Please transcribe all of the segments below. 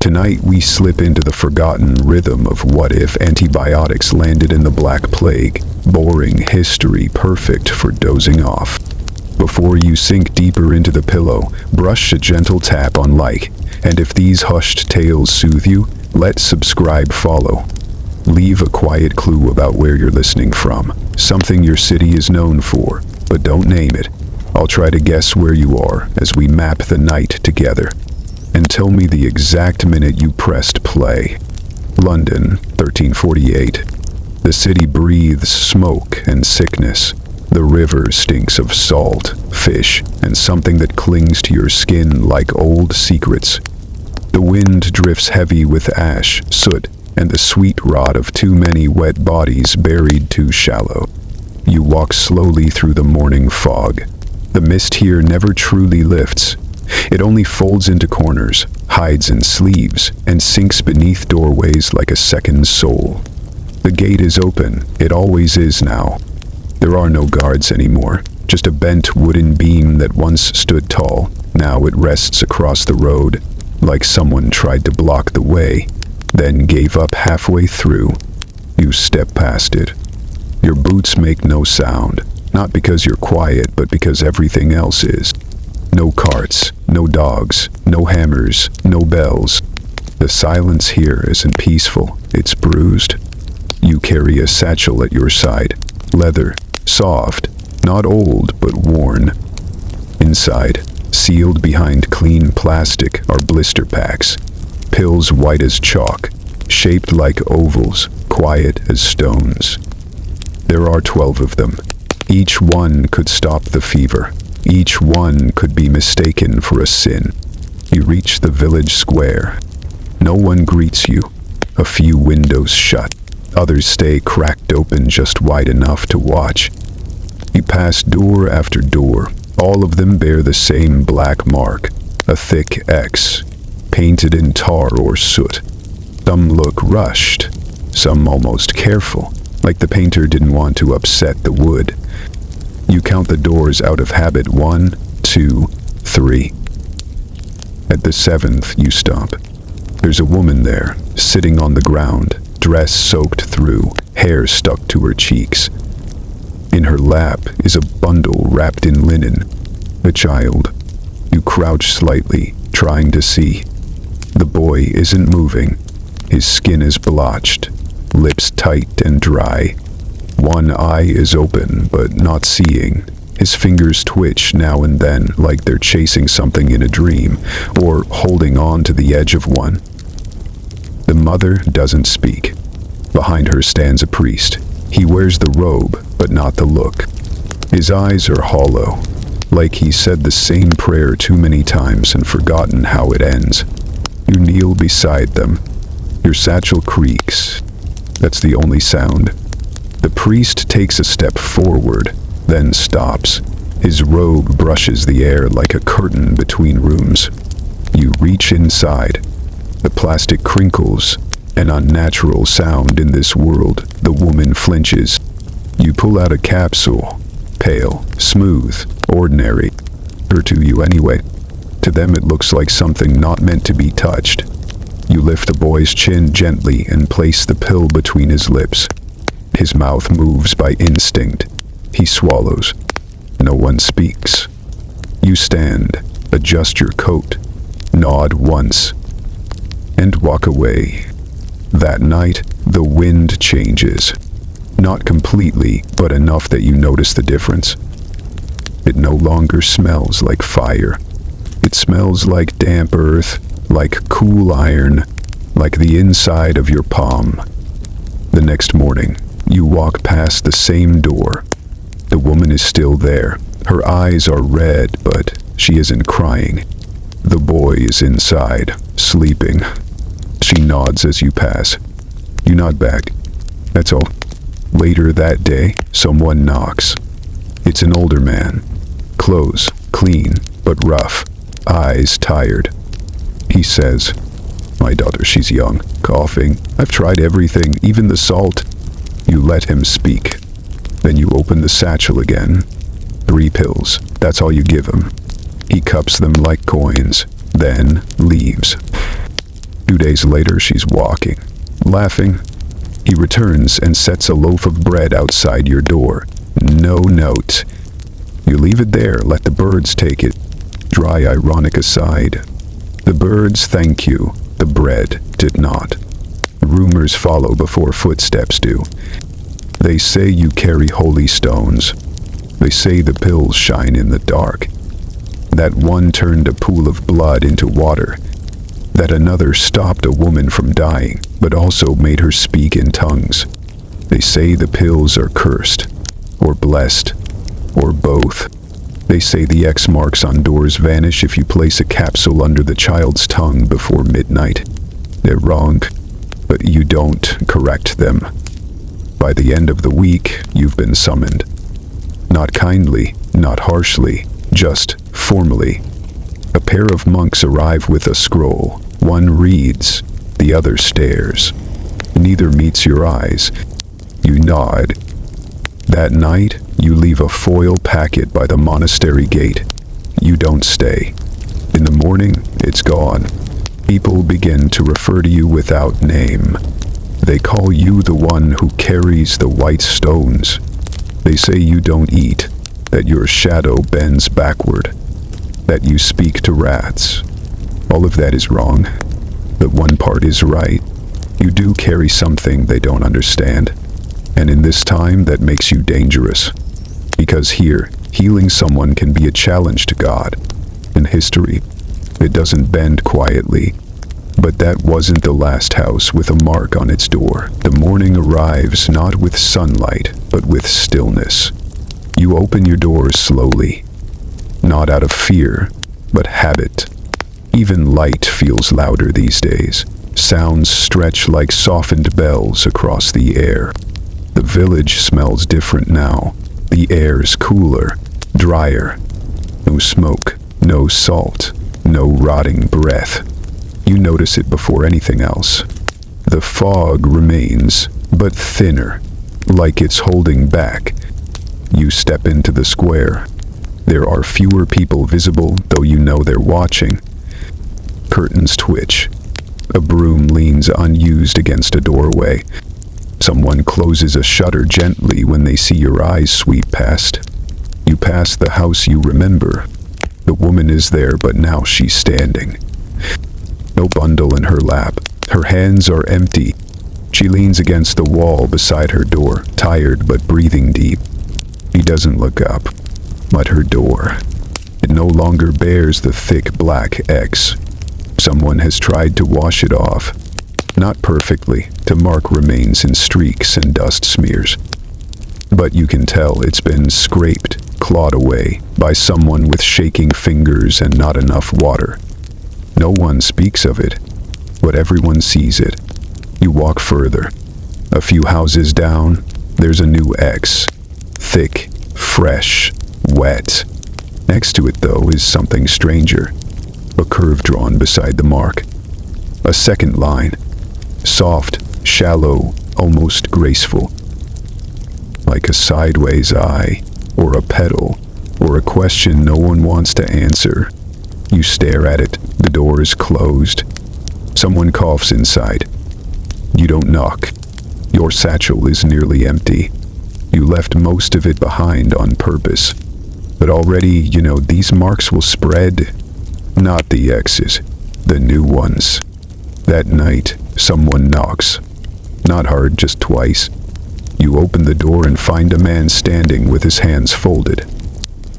Tonight we slip into the forgotten rhythm of what if antibiotics landed in the Black Plague. Boring history perfect for dozing off. Before you sink deeper into the pillow, brush a gentle tap on like, and if these hushed tales soothe you, let subscribe follow. Leave a quiet clue about where you're listening from, something your city is known for, but don't name it. I'll try to guess where you are as we map the night together. And tell me the exact minute you pressed play. London, 1348. The city breathes smoke and sickness. The river stinks of salt, fish, and something that clings to your skin like old secrets. The wind drifts heavy with ash, soot, and the sweet rot of too many wet bodies buried too shallow. You walk slowly through the morning fog. The mist here never truly lifts. It only folds into corners, hides in sleeves, and sinks beneath doorways like a second soul. The gate is open. It always is now. There are no guards anymore, just a bent wooden beam that once stood tall. Now it rests across the road, like someone tried to block the way, then gave up halfway through. You step past it. Your boots make no sound, not because you're quiet, but because everything else is. No carts, no dogs, no hammers, no bells. The silence here isn't peaceful, it's bruised. You carry a satchel at your side, leather, soft, not old but worn. Inside, sealed behind clean plastic, are blister packs. Pills white as chalk, shaped like ovals, quiet as stones. There are 12 of them. Each one could stop the fever. Each one could be mistaken for a sin. You reach the village square. No one greets you. A few windows shut. Others stay cracked open just wide enough to watch. You pass door after door. All of them bear the same black mark, a thick X, painted in tar or soot. Some look rushed, some almost careful, like the painter didn't want to upset the wood. You count the doors out of habit. 1, 2, 3. At the 7th, you stop. There's a woman there, sitting on the ground, dress soaked through, hair stuck to her cheeks. In her lap is a bundle wrapped in linen. A child. You crouch slightly, trying to see. The boy isn't moving. His skin is blotched, lips tight and dry. One eye is open, but not seeing. His fingers twitch now and then, like they're chasing something in a dream, or holding on to the edge of one. The mother doesn't speak. Behind her stands a priest. He wears the robe, but not the look. His eyes are hollow, like he said the same prayer too many times and forgotten how it ends. You kneel beside them. Your satchel creaks. That's the only sound. The priest takes a step forward, then stops. His robe brushes the air like a curtain between rooms. You reach inside. The plastic crinkles, an unnatural sound in this world. The woman flinches. You pull out a capsule, pale, smooth, ordinary. Or to you anyway. To them it looks like something not meant to be touched. You lift the boy's chin gently and place the pill between his lips. His mouth moves by instinct. He swallows. No one speaks. You stand, adjust your coat, nod once, and walk away. That night, the wind changes. Not completely, but enough that you notice the difference. It no longer smells like fire. It smells like damp earth, like cool iron, like the inside of your palm. The next morning, you walk past the same door. The woman is still there. Her eyes are red, but she isn't crying. The boy is inside, sleeping. She nods as you pass. You nod back. That's all. Later that day, someone knocks. It's an older man. Clothes, clean, but rough. Eyes tired. He says, "My daughter, she's young, coughing. I've tried everything, even the salt." You let him speak. Then you open the satchel again. 3 pills. That's all you give him. He cups them like coins, then leaves. 2 days later, she's walking, laughing. He returns and sets a loaf of bread outside your door. No note. You leave it there, let the birds take it. Dry ironic aside. The birds thank you, the bread did not. Rumors follow before footsteps do. They say you carry holy stones. They say the pills shine in the dark. That one turned a pool of blood into water. That another stopped a woman from dying, but also made her speak in tongues. They say the pills are cursed, or blessed, or both. They say the X marks on doors vanish if you place a capsule under the child's tongue before midnight. They're wrong, but you don't correct them. By the end of the week, you've been summoned. Not kindly, not harshly, just formally. A pair of monks arrive with a scroll. One reads, the other stares. Neither meets your eyes. You nod. That night, you leave a foil packet by the monastery gate. You don't stay. In the morning, it's gone. People begin to refer to you without name. They call you the one who carries the white stones. They say you don't eat, that your shadow bends backward, that you speak to rats. All of that is wrong, but one part is right. You do carry something they don't understand, and in this time that makes you dangerous. Because here, healing someone can be a challenge to God. In history, it doesn't bend quietly. But that wasn't the last house with a mark on its door. The morning arrives not with sunlight, but with stillness. You open your doors slowly, not out of fear, but habit. Even light feels louder these days. Sounds stretch like softened bells across the air. The village smells different now. The air's cooler, drier. No smoke, no salt, no rotting breath. You notice it before anything else. The fog remains, but thinner, like it's holding back. You step into the square. There are fewer people visible, though you know they're watching. Curtains twitch. A broom leans unused against a doorway. Someone closes a shutter gently when they see your eyes sweep past. You pass the house you remember. The woman is there, but now she's standing. No bundle in her lap. Her hands are empty. She leans against the wall beside her door, tired but breathing deep. She doesn't look up, but her door. It no longer bears the thick black X. Someone has tried to wash it off. Not perfectly, to mark remains in streaks and dust smears. But you can tell it's been scraped, clawed away, by someone with shaking fingers and not enough water. No one speaks of it, but everyone sees it. You walk further. A few houses down, there's a new X. Thick, fresh, wet. Next to it, though, is something stranger. A curve drawn beside the mark. A second line. Soft, shallow, almost graceful. Like a sideways eye, or a petal, or a question no one wants to answer. You stare at it. The door is closed. Someone coughs inside. You don't knock. Your satchel is nearly empty. You left most of it behind on purpose. But already, you know, these marks will spread. Not the X's, the new ones. That night, someone knocks. Not hard, just twice. You open the door and find a man standing with his hands folded.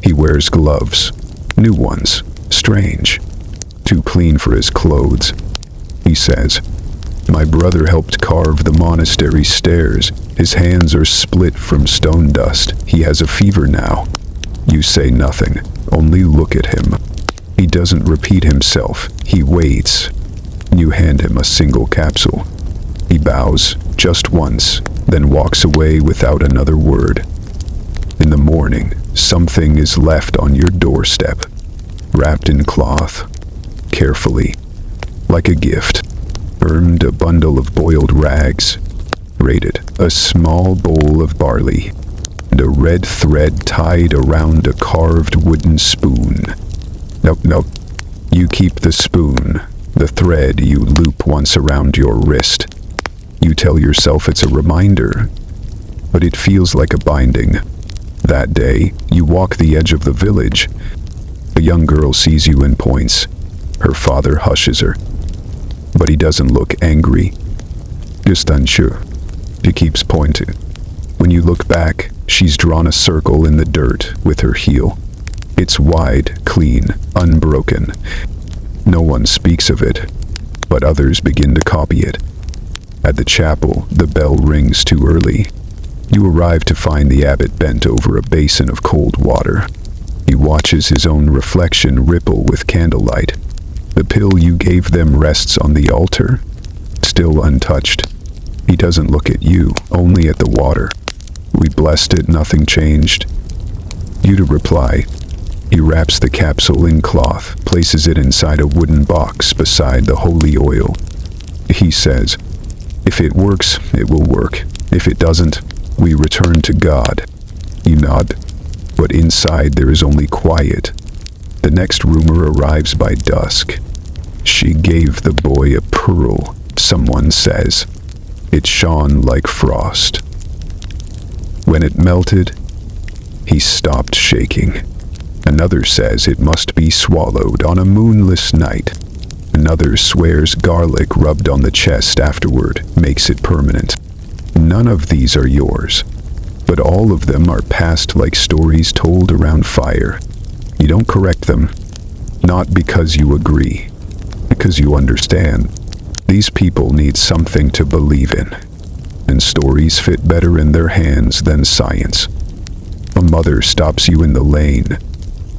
He wears gloves. New ones. Strange. Too clean for his clothes. He says, "My brother helped carve the monastery stairs. His hands are split from stone dust. He has a fever now." You say nothing, only look at him. He doesn't repeat himself. He waits. You hand him a single capsule. He bows just once, then walks away without another word. In the morning, something is left on your doorstep, wrapped in cloth, carefully, like a gift. Burned a bundle of boiled rags, raided a small bowl of barley, and a red thread tied around a carved wooden spoon. Nope. You keep the spoon. The thread you loop once around your wrist. You tell yourself it's a reminder, but it feels like a binding. That day, you walk the edge of the village. A young girl sees you and points. Her father hushes her, but he doesn't look angry, just unsure. She keeps pointing. When you look back, she's drawn a circle in the dirt with her heel. It's wide, clean, unbroken. No one speaks of it, but others begin to copy it. At the chapel, the bell rings too early. You arrive to find the abbot bent over a basin of cold water. He watches his own reflection ripple with candlelight. The pill you gave them rests on the altar, still untouched. He doesn't look at you, only at the water. We blessed it, nothing changed. You to reply. He wraps the capsule in cloth, places it inside a wooden box beside the holy oil. He says, "If it works, it will work. If it doesn't, we return to God." You nod, but inside there is only quiet. The next rumor arrives by dusk. She gave the boy a pearl, someone says. It shone like frost. When it melted, he stopped shaking. Another says it must be swallowed on a moonless night. Another swears garlic rubbed on the chest afterward makes it permanent. None of these are yours, but all of them are passed like stories told around fire. You don't correct them, not because you agree, because you understand. These people need something to believe in, and stories fit better in their hands than science. A mother stops you in the lane.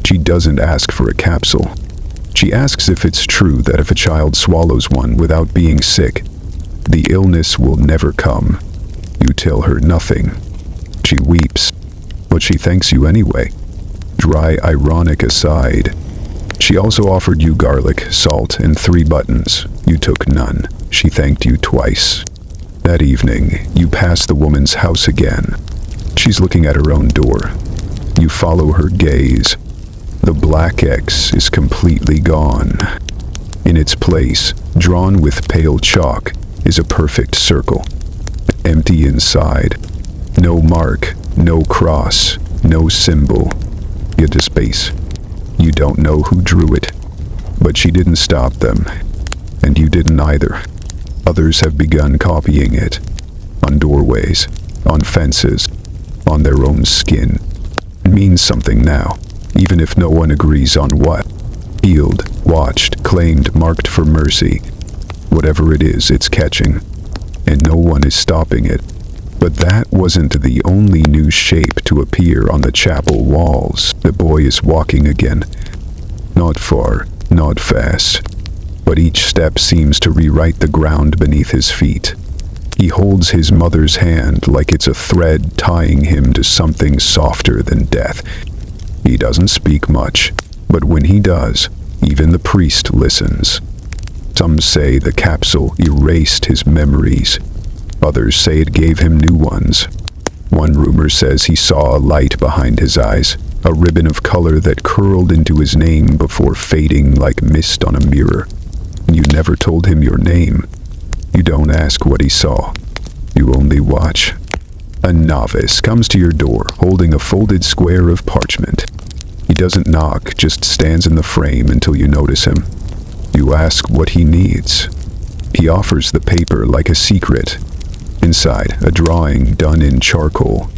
She doesn't ask for a capsule. She asks if it's true that if a child swallows one without being sick, the illness will never come. You tell her nothing. She weeps, but she thanks you anyway. Dry ironic aside, she also offered you garlic, salt, and 3 buttons. You took none. She thanked you twice. That evening, you pass the woman's house again. She's looking at her own door. You follow her gaze. The black X is completely gone. In its place, drawn with pale chalk, is a perfect circle. Empty inside. No mark, no cross, no symbol. Yet a space. You don't know who drew it, but she didn't stop them, and you didn't either. Others have begun copying it. On doorways, on fences, on their own skin. It means something now, even if no one agrees on what. Healed, watched, claimed, marked for mercy. Whatever it is, it's catching, and no one is stopping it. But that wasn't the only new shape to appear on the chapel walls. The boy is walking again. Not far, not fast, but each step seems to rewrite the ground beneath his feet. He holds his mother's hand like it's a thread tying him to something softer than death. He doesn't speak much, but when he does, even the priest listens. Some say the capsule erased his memories. Others say it gave him new ones. One rumor says he saw a light behind his eyes, a ribbon of color that curled into his name before fading like mist on a mirror. You never told him your name. You don't ask what he saw. You only watch. A novice comes to your door holding a folded square of parchment. He doesn't knock, just stands in the frame until you notice him. You ask what he needs. He offers the paper like a secret. Inside, a drawing done in charcoal.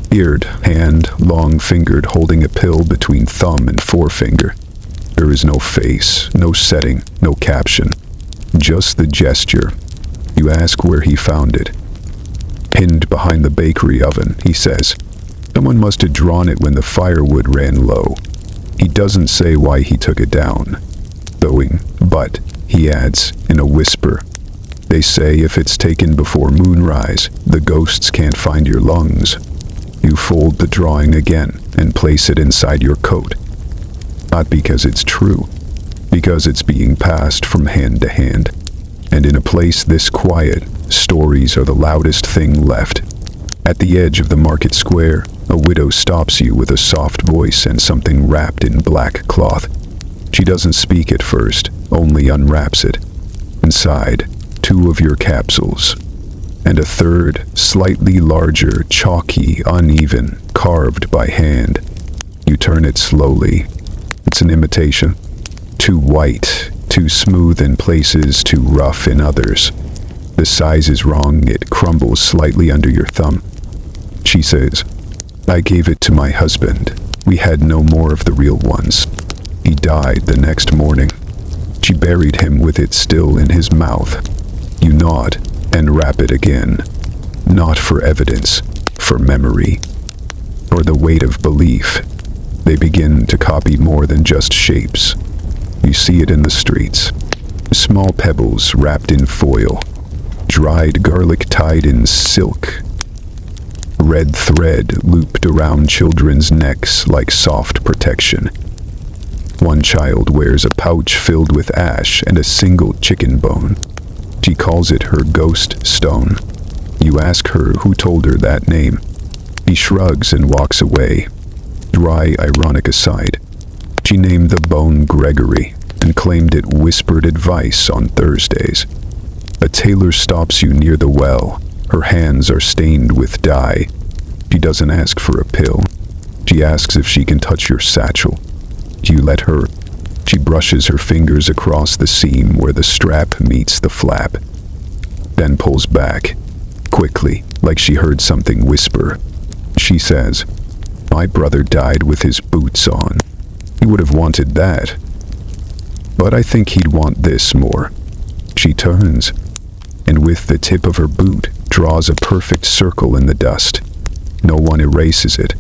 Beard, hand, long-fingered, holding a pill between thumb and forefinger. There is no face, no setting, no caption. Just the gesture. You ask where he found it. Pinned behind the bakery oven, he says. Someone must have drawn it when the firewood ran low. He doesn't say why he took it down. But, he adds, in a whisper, they say if it's taken before moonrise, the ghosts can't find your lungs. You fold the drawing again and place it inside your coat. Not because it's true, because it's being passed from hand to hand. And in a place this quiet, stories are the loudest thing left. At the edge of the market square, a widow stops you with a soft voice and something wrapped in black cloth. She doesn't speak at first, only unwraps it. Inside, 2 of your capsules, and a third, slightly larger, chalky, uneven, carved by hand. You turn it slowly. It's an imitation. Too white, too smooth in places, too rough in others. The size is wrong, it crumbles slightly under your thumb. She says, "I gave it to my husband. We had no more of the real ones. He died the next morning." She buried him with it still in his mouth. You nod and wrap it again. Not for evidence, for memory. For the weight of belief. They begin to copy more than just shapes. You see it in the streets. Small pebbles wrapped in foil. Dried garlic tied in silk. Red thread looped around children's necks like soft protection. One child wears a pouch filled with ash and a single chicken bone. She calls it her ghost stone. You ask her who told her that name. She shrugs and walks away. Dry, ironic aside. She named the bone Gregory and claimed it whispered advice on Thursdays. A tailor stops you near the well. Her hands are stained with dye. She doesn't ask for a pill. She asks if she can touch your satchel. You let her. She brushes her fingers across the seam where the strap meets the flap, then pulls back, quickly, like she heard something whisper. She says, "My brother died with his boots on. He would have wanted that. But I think he'd want this more." She turns, and with the tip of her boot, draws a perfect circle in the dust. No one erases it.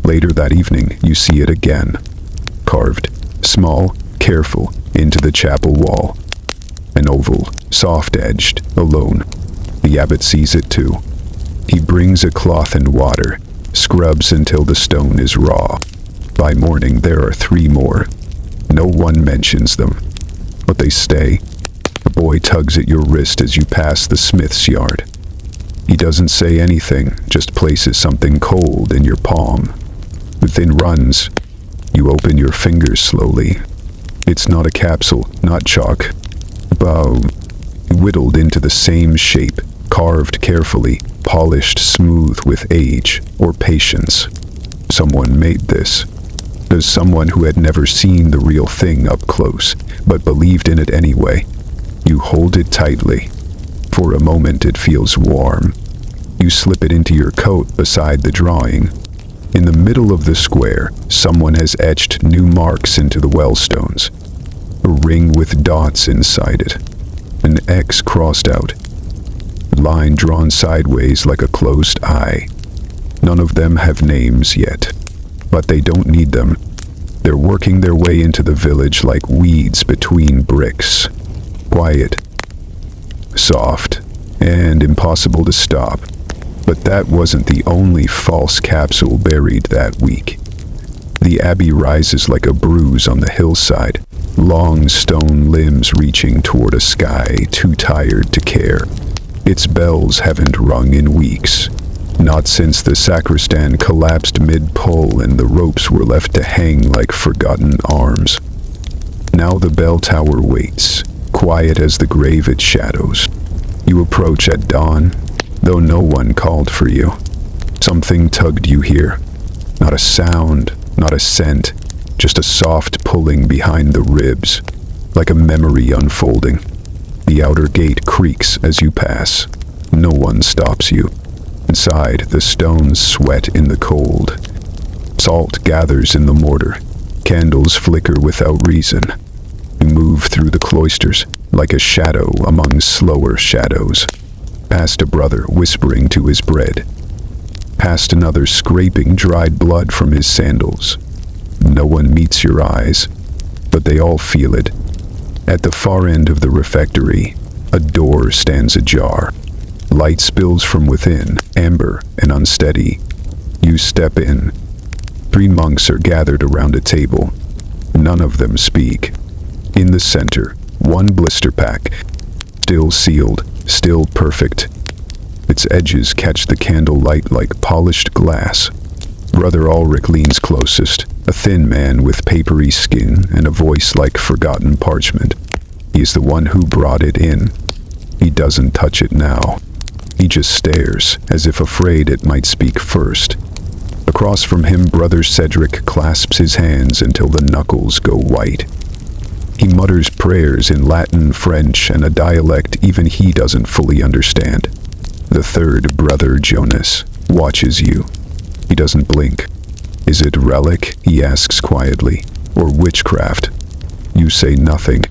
Later that evening, you see it again. Carved, small, careful, into the chapel wall. An oval, soft-edged, alone. The abbot sees it too. He brings a cloth and water, scrubs until the stone is raw. By morning there are 3 more. No one mentions them, but they stay. A boy tugs at your wrist as you pass the smith's yard. He doesn't say anything, just places something cold in your palm. Within runs, you open your fingers slowly. It's not a capsule, not chalk. Whittled into the same shape, carved carefully, polished smooth with age or patience. Someone made this. There's someone who had never seen the real thing up close, but believed in it anyway. You hold it tightly. For a moment it feels warm. You slip it into your coat beside the drawing. In the middle of the square, someone has etched new marks into the well stones. A ring with dots inside it. An X crossed out. A line drawn sideways like a closed eye. None of them have names yet, but they don't need them. They're working their way into the village like weeds between bricks. Quiet, soft, and impossible to stop. But that wasn't the only false capsule buried that week. The Abbey rises like a bruise on the hillside, long stone limbs reaching toward a sky too tired to care. Its bells haven't rung in weeks, not since the sacristan collapsed mid-pull and the ropes were left to hang like forgotten arms. Now the bell tower waits, quiet as the grave it shadows. You approach at dawn, though no one called for you. Something tugged you here. Not a sound, not a scent, just a soft pulling behind the ribs, like a memory unfolding. The outer gate creaks as you pass. No one stops you. Inside, the stones sweat in the cold. Salt gathers in the mortar. Candles flicker without reason. You move through the cloisters, like a shadow among slower shadows. Past a brother whispering to his bread. Past another scraping dried blood from his sandals. No one meets your eyes, but they all feel it. At the far end of the refectory, a door stands ajar. Light spills from within, amber and unsteady. You step in. 3 monks are gathered around a table. None of them speak. In the center, 1 blister pack, still sealed, still perfect. Its edges catch the candle light like polished glass. Brother Ulrich leans closest, a thin man with papery skin and a voice like forgotten parchment. He is the one who brought it in. He doesn't touch it now. He just stares, as if afraid it might speak first. Across from him, Brother Cedric clasps his hands until the knuckles go white. He mutters prayers in Latin, French, and a dialect even he doesn't fully understand. The third brother, Jonas, watches you. He doesn't blink. Is it relic, he asks quietly, or witchcraft? You say nothing.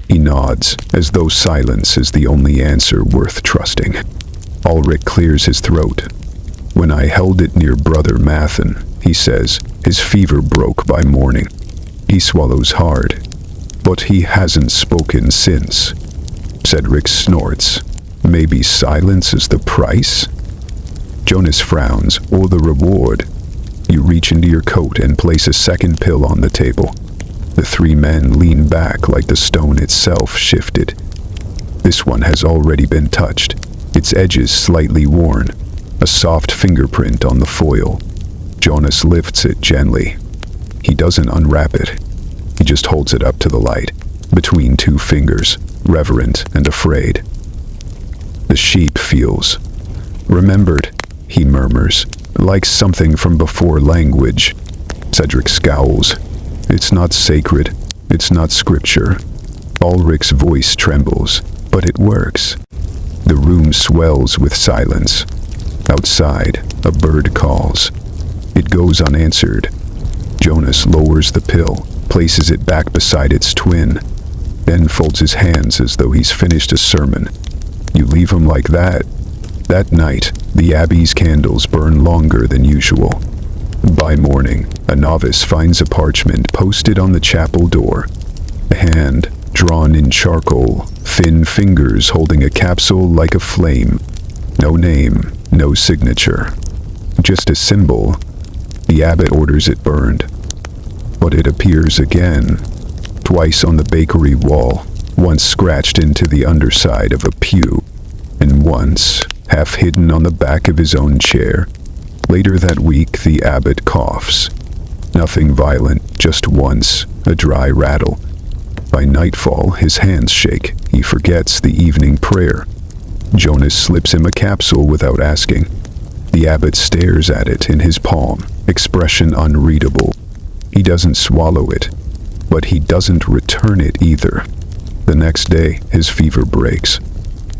He nods, as though silence is the only answer worth trusting. Ulrich clears his throat. When I held it near Brother Mathen, he says, his fever broke by morning. He swallows hard, but he hasn't spoken since. Cedric snorts. Maybe silence is the price? Jonas frowns. Or the reward. You reach into your coat and place a second pill on the table. The three men lean back like the stone itself shifted. This one has already been touched, its edges slightly worn, a soft fingerprint on the foil. Jonas lifts it gently. He doesn't unwrap it. He just holds it up to the light, between two fingers, reverent and afraid. The sheep feels remembered, he murmurs, like something from before language. Cedric scowls. It's not sacred. It's not scripture. Ulrich's voice trembles, but it works. The room swells with silence. Outside, a bird calls. It goes unanswered. Jonas lowers the pill, places it back beside its twin, then folds his hands as though he's finished a sermon. You leave him like that. That night, the Abbey's candles burn longer than usual. By morning, a novice finds a parchment posted on the chapel door. A hand, drawn in charcoal, thin fingers holding a capsule like a flame. No name, no signature. Just a symbol. The abbot orders it burned. But it appears again, twice on the bakery wall, once scratched into the underside of a pew, and once half hidden on the back of his own chair. Later that week, the abbot coughs. Nothing violent, just once, a dry rattle. By nightfall, his hands shake. He forgets the evening prayer. Jonas slips him a capsule without asking. The abbot stares at it in his palm, expression unreadable. He doesn't swallow it, but he doesn't return it either. The next day, his fever breaks.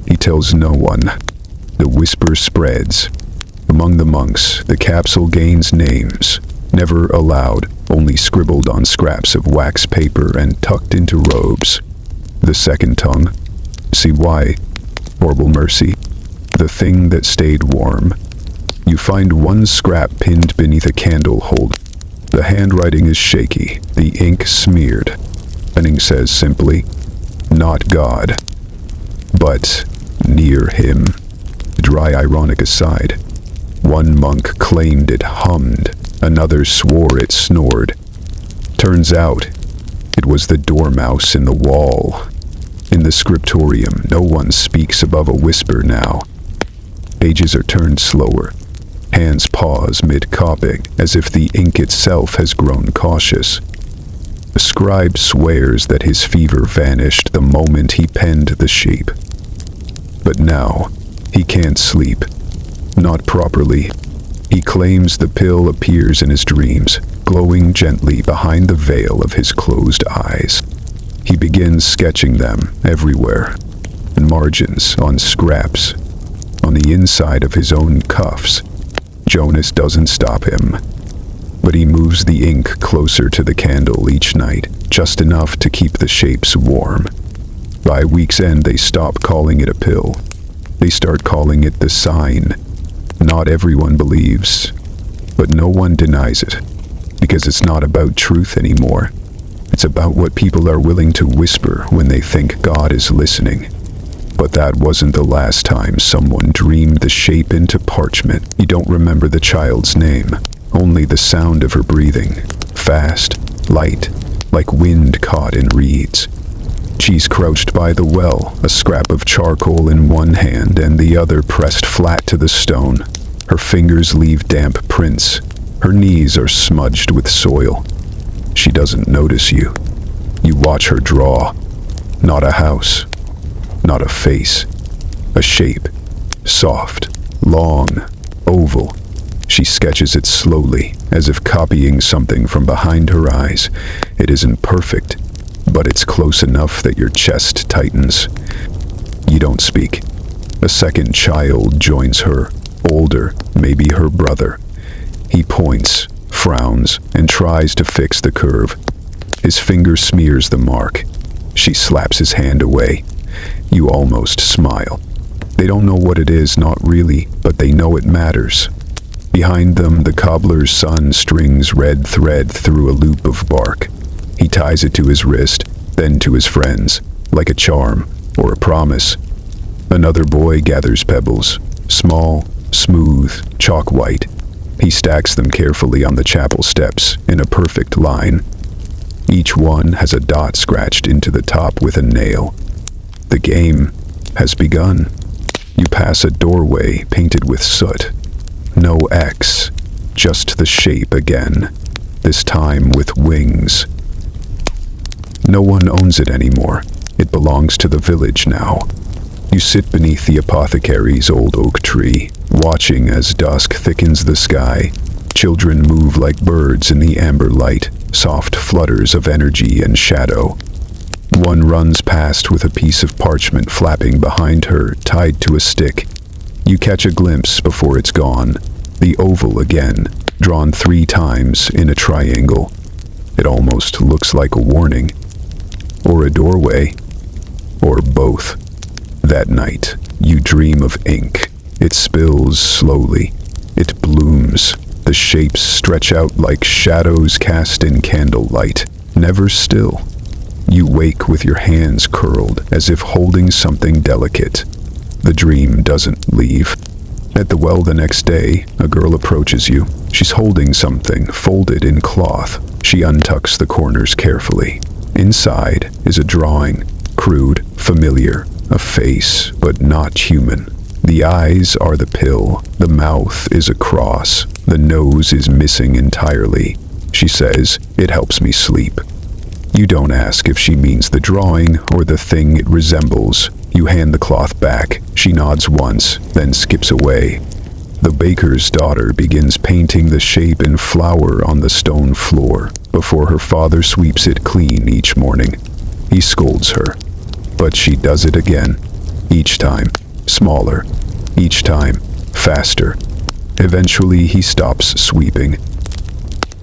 He tells no one. The whisper spreads. Among the monks, the capsule gains names, never allowed, only scribbled on scraps of wax paper and tucked into robes. The second tongue. See why? Horrible mercy. The thing that stayed warm. You find one scrap pinned beneath a candle holder. The handwriting is shaky, the ink smeared. Penning says simply, not God, but near him. Dry ironic aside. One monk claimed it hummed, another swore it snored. Turns out, it was the dormouse in the wall. In the scriptorium, no one speaks above a whisper now. Pages are turned slower. Hands pause mid-copying, as if the ink itself has grown cautious. The scribe swears that his fever vanished the moment he penned the sheep. But now, he can't sleep. Not properly. He claims the pill appears in his dreams, glowing gently behind the veil of his closed eyes. He begins sketching them everywhere, in margins, on scraps, on the inside of his own cuffs. Jonas doesn't stop him, but he moves the ink closer to the candle each night, just enough to keep the shapes warm. By week's end, they stop calling it a pill. They start calling it the sign. Not everyone believes, but no one denies it, because it's not about truth anymore. It's about what people are willing to whisper when they think God is listening. But that wasn't the last time someone dreamed the shape into parchment. You don't remember the child's name, only the sound of her breathing. Fast, light, like wind caught in reeds. She's crouched by the well, a scrap of charcoal in one hand and the other pressed flat to the stone. Her fingers leave damp prints. Her knees are smudged with soil. She doesn't notice you. You watch her draw. Not a house, not a face, a shape, soft, long, oval. She sketches it slowly, as if copying something from behind her eyes. It isn't perfect, but it's close enough that your chest tightens. You don't speak. A second child joins her, older, maybe her brother. He points, frowns, and tries to fix the curve. His finger smears the mark. She slaps his hand away. You almost smile. They don't know what it is, not really, but they know it matters. Behind them, the cobbler's son strings red thread through a loop of bark. He ties it to his wrist, then to his friends, like a charm or a promise. Another boy gathers pebbles, small, smooth, chalk white. He stacks them carefully on the chapel steps in a perfect line. Each one has a dot scratched into the top with a nail. The game has begun. You pass a doorway painted with soot. No X, just the shape again, this time with wings. No one owns it anymore. It belongs to the village now. You sit beneath the apothecary's old oak tree, watching as dusk thickens the sky. Children move like birds in the amber light, soft flutters of energy and shadow. One runs past with a piece of parchment flapping behind her, tied to a stick. You catch a glimpse before it's gone. The oval again, drawn 3 times in a triangle. It almost looks like a warning. Or a doorway. Or both. That night, you dream of ink. It spills slowly. It blooms. The shapes stretch out like shadows cast in candlelight, never still. You wake with your hands curled, as if holding something delicate. The dream doesn't leave. At the well the next day, a girl approaches you. She's holding something folded in cloth. She untucks the corners carefully. Inside is a drawing, crude, familiar, a face, but not human. The eyes are the pill, the mouth is a cross, the nose is missing entirely. She says, "It helps me sleep." You don't ask if she means the drawing or the thing it resembles. You hand the cloth back. She nods once, then skips away. The baker's daughter begins painting the shape in flour on the stone floor before her father sweeps it clean each morning. He scolds her, but she does it again. Each time, smaller. Each time, faster. Eventually, he stops sweeping.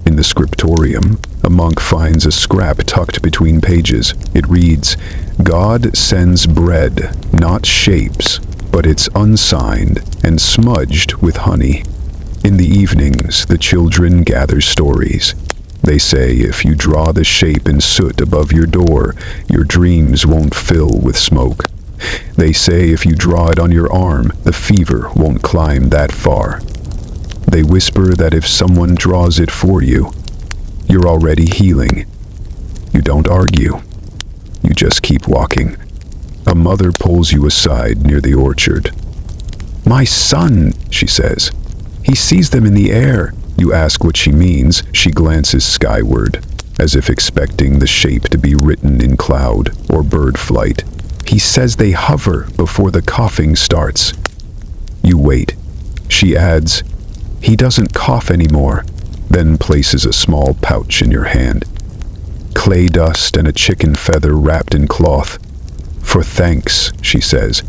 In the scriptorium, a monk finds a scrap tucked between pages. It reads, "God sends bread, not shapes, but it's unsigned and smudged with honey." In the evenings, the children gather stories. They say if you draw the shape in soot above your door, your dreams won't fill with smoke. They say if you draw it on your arm, the fever won't climb that far. They whisper that if someone draws it for you, you're already healing. You don't argue. You just keep walking. A mother pulls you aside near the orchard. "My son," she says. "He sees them in the air." You ask what she means. She glances skyward, as if expecting the shape to be written in cloud or bird flight. "He says they hover before the coughing starts." You wait. She adds, "He doesn't cough anymore," then places a small pouch in your hand. Clay dust and a chicken feather wrapped in cloth. "For thanks," she says.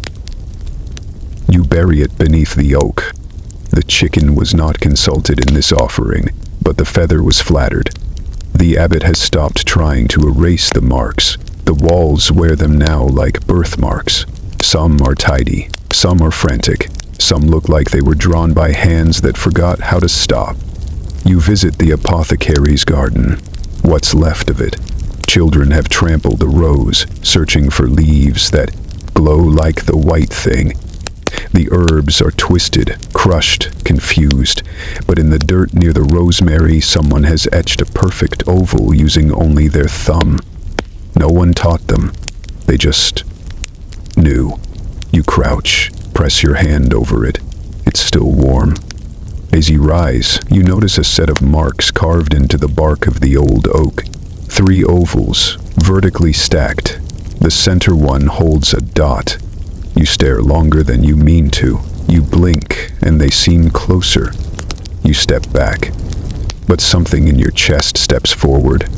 You bury it beneath the oak. The chicken was not consulted in this offering, but the feather was flattered. The abbot has stopped trying to erase the marks. The walls wear them now like birthmarks. Some are tidy, some are frantic, some look like they were drawn by hands that forgot how to stop. You visit the apothecary's garden. What's left of it? Children have trampled the rows, searching for leaves that glow like the white thing. The herbs are twisted, crushed, confused, but in the dirt near the rosemary, someone has etched a perfect oval using only their thumb. No one taught them. They just knew. You crouch, press your hand over it. It's still warm. As you rise, you notice a set of marks carved into the bark of the old oak. 3 ovals, vertically stacked. The center one holds a dot. You stare longer than you mean to. You blink, and they seem closer. You step back, but something in your chest steps forward.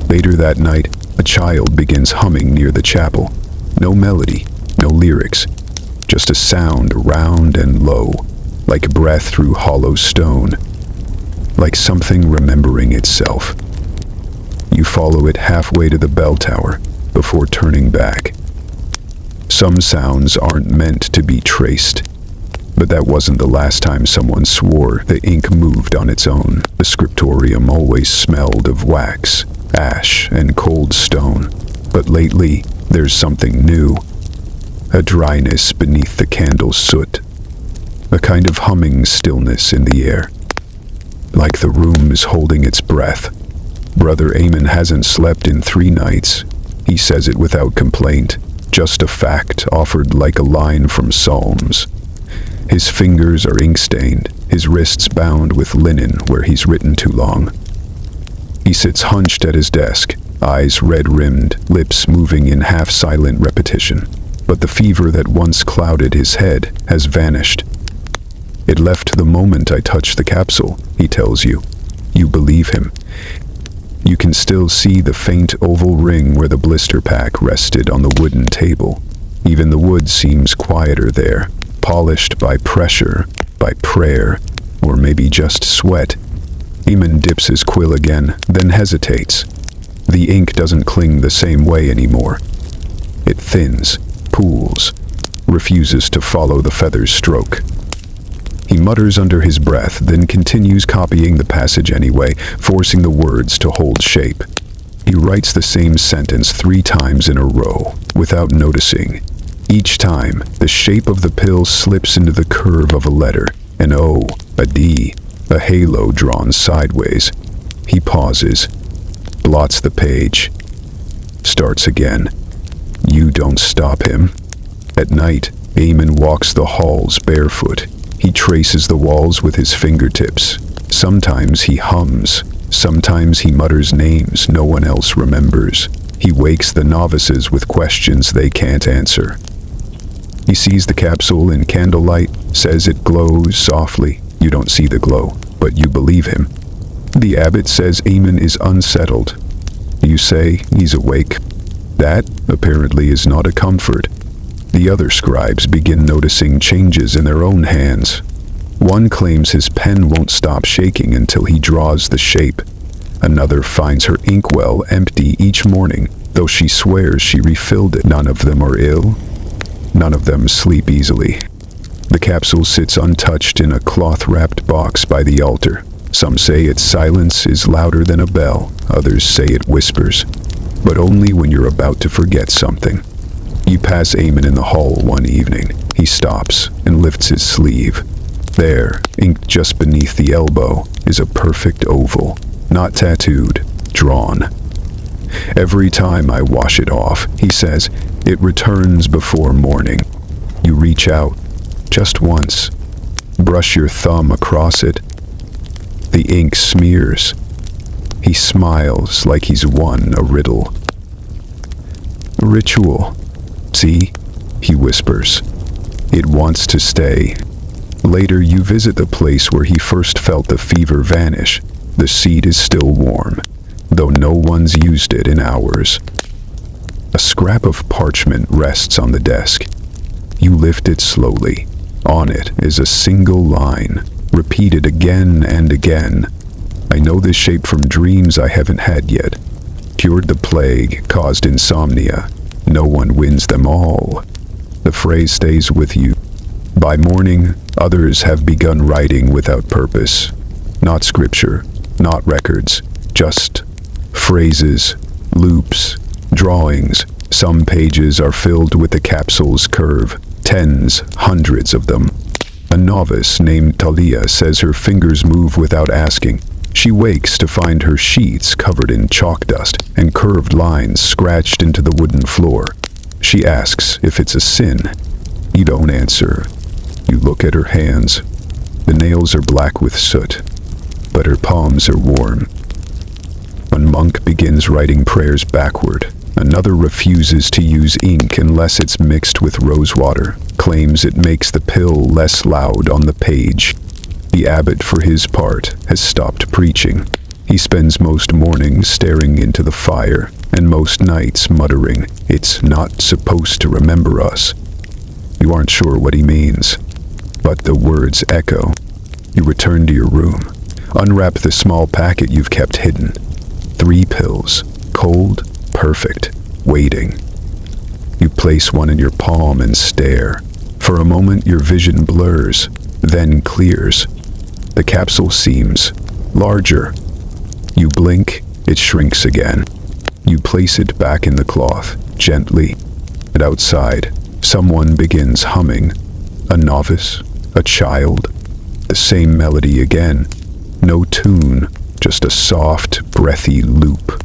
Later that night, a child begins humming near the chapel. No melody, no lyrics, just a sound round and low, like breath through hollow stone, like something remembering itself. You follow it halfway to the bell tower before turning back. Some sounds aren't meant to be traced, but that wasn't the last time someone swore the ink moved on its own. The scriptorium always smelled of wax, ash, and cold stone, but lately there's something new. A dryness beneath the candle's soot, a kind of humming stillness in the air, like the room is holding its breath. Brother Eamon hasn't slept in 3 nights. He says it without complaint, just a fact offered like a line from Psalms. His fingers are ink-stained, his wrists bound with linen where he's written too long. He sits hunched at his desk, eyes red-rimmed, lips moving in half-silent repetition. But the fever that once clouded his head has vanished. It left the moment I touched the capsule, he tells you. You believe him. You can still see the faint oval ring where the blister pack rested on the wooden table. Even the wood seems quieter there, polished by pressure, by prayer, or maybe just sweat. Eamon dips his quill again, then hesitates. The ink doesn't cling the same way anymore. It thins, pools, refuses to follow the feather's stroke. He mutters under his breath, then continues copying the passage anyway, forcing the words to hold shape. He writes the same sentence 3 times in a row, without noticing. Each time, the shape of the pill slips into the curve of a letter, an O, a D, a halo drawn sideways. He pauses, blots the page, starts again. You don't stop him. At night, Eamon walks the halls barefoot. He traces the walls with his fingertips. Sometimes he hums. Sometimes he mutters names no one else remembers. He wakes the novices with questions they can't answer. He sees the capsule in candlelight, says it glows softly. You don't see the glow, but you believe him. The abbot says Eamon is unsettled. You say he's awake. That, apparently, is not a comfort. The other scribes begin noticing changes in their own hands. One claims his pen won't stop shaking until he draws the shape. Another finds her inkwell empty each morning, though she swears she refilled it. None of them are ill. None of them sleep easily. The capsule sits untouched in a cloth-wrapped box by the altar. Some say its silence is louder than a bell. Others say it whispers. But only when you're about to forget something. You pass Eamon in the hall one evening. He stops and lifts his sleeve. There, inked just beneath the elbow, is a perfect oval. Not tattooed, drawn. Every time I wash it off, he says, it returns before morning. You reach out, just once. Brush your thumb across it. The ink smears. He smiles like he's won a riddle. Ritual. See? He whispers. It wants to stay. Later you visit the place where he first felt the fever vanish. The seat is still warm, though no one's used it in hours. A scrap of parchment rests on the desk. You lift it slowly. On it is a single line, repeated again and again. I know this shape from dreams I haven't had yet. Cured the plague, caused insomnia. No one wins them all. The phrase stays with you. By morning, others have begun writing without purpose. Not scripture, not records, just phrases, loops, drawings. Some pages are filled with the capsule's curve, tens, hundreds of them. A novice named Talia says her fingers move without asking. She wakes to find her sheets covered in chalk dust and curved lines scratched into the wooden floor. She asks if it's a sin. You don't answer. You look at her hands. The nails are black with soot, but her palms are warm. A monk begins writing prayers backward, Another refuses to use ink unless it's mixed with rosewater, claims it makes the pill less loud on the page. The abbot, for his part, has stopped preaching. He spends most mornings staring into the fire, and most nights muttering, "It's not supposed to remember us." You aren't sure what he means, but the words echo. You return to your room, unwrap the small packet you've kept hidden. 3 pills, cold, perfect, waiting. You place one in your palm and stare. For a moment your vision blurs, then clears. The capsule seems larger. You blink, it shrinks again. You place it back in the cloth, gently, and outside, someone begins humming. A novice, a child, the same melody again. No tune, just a soft, breathy loop.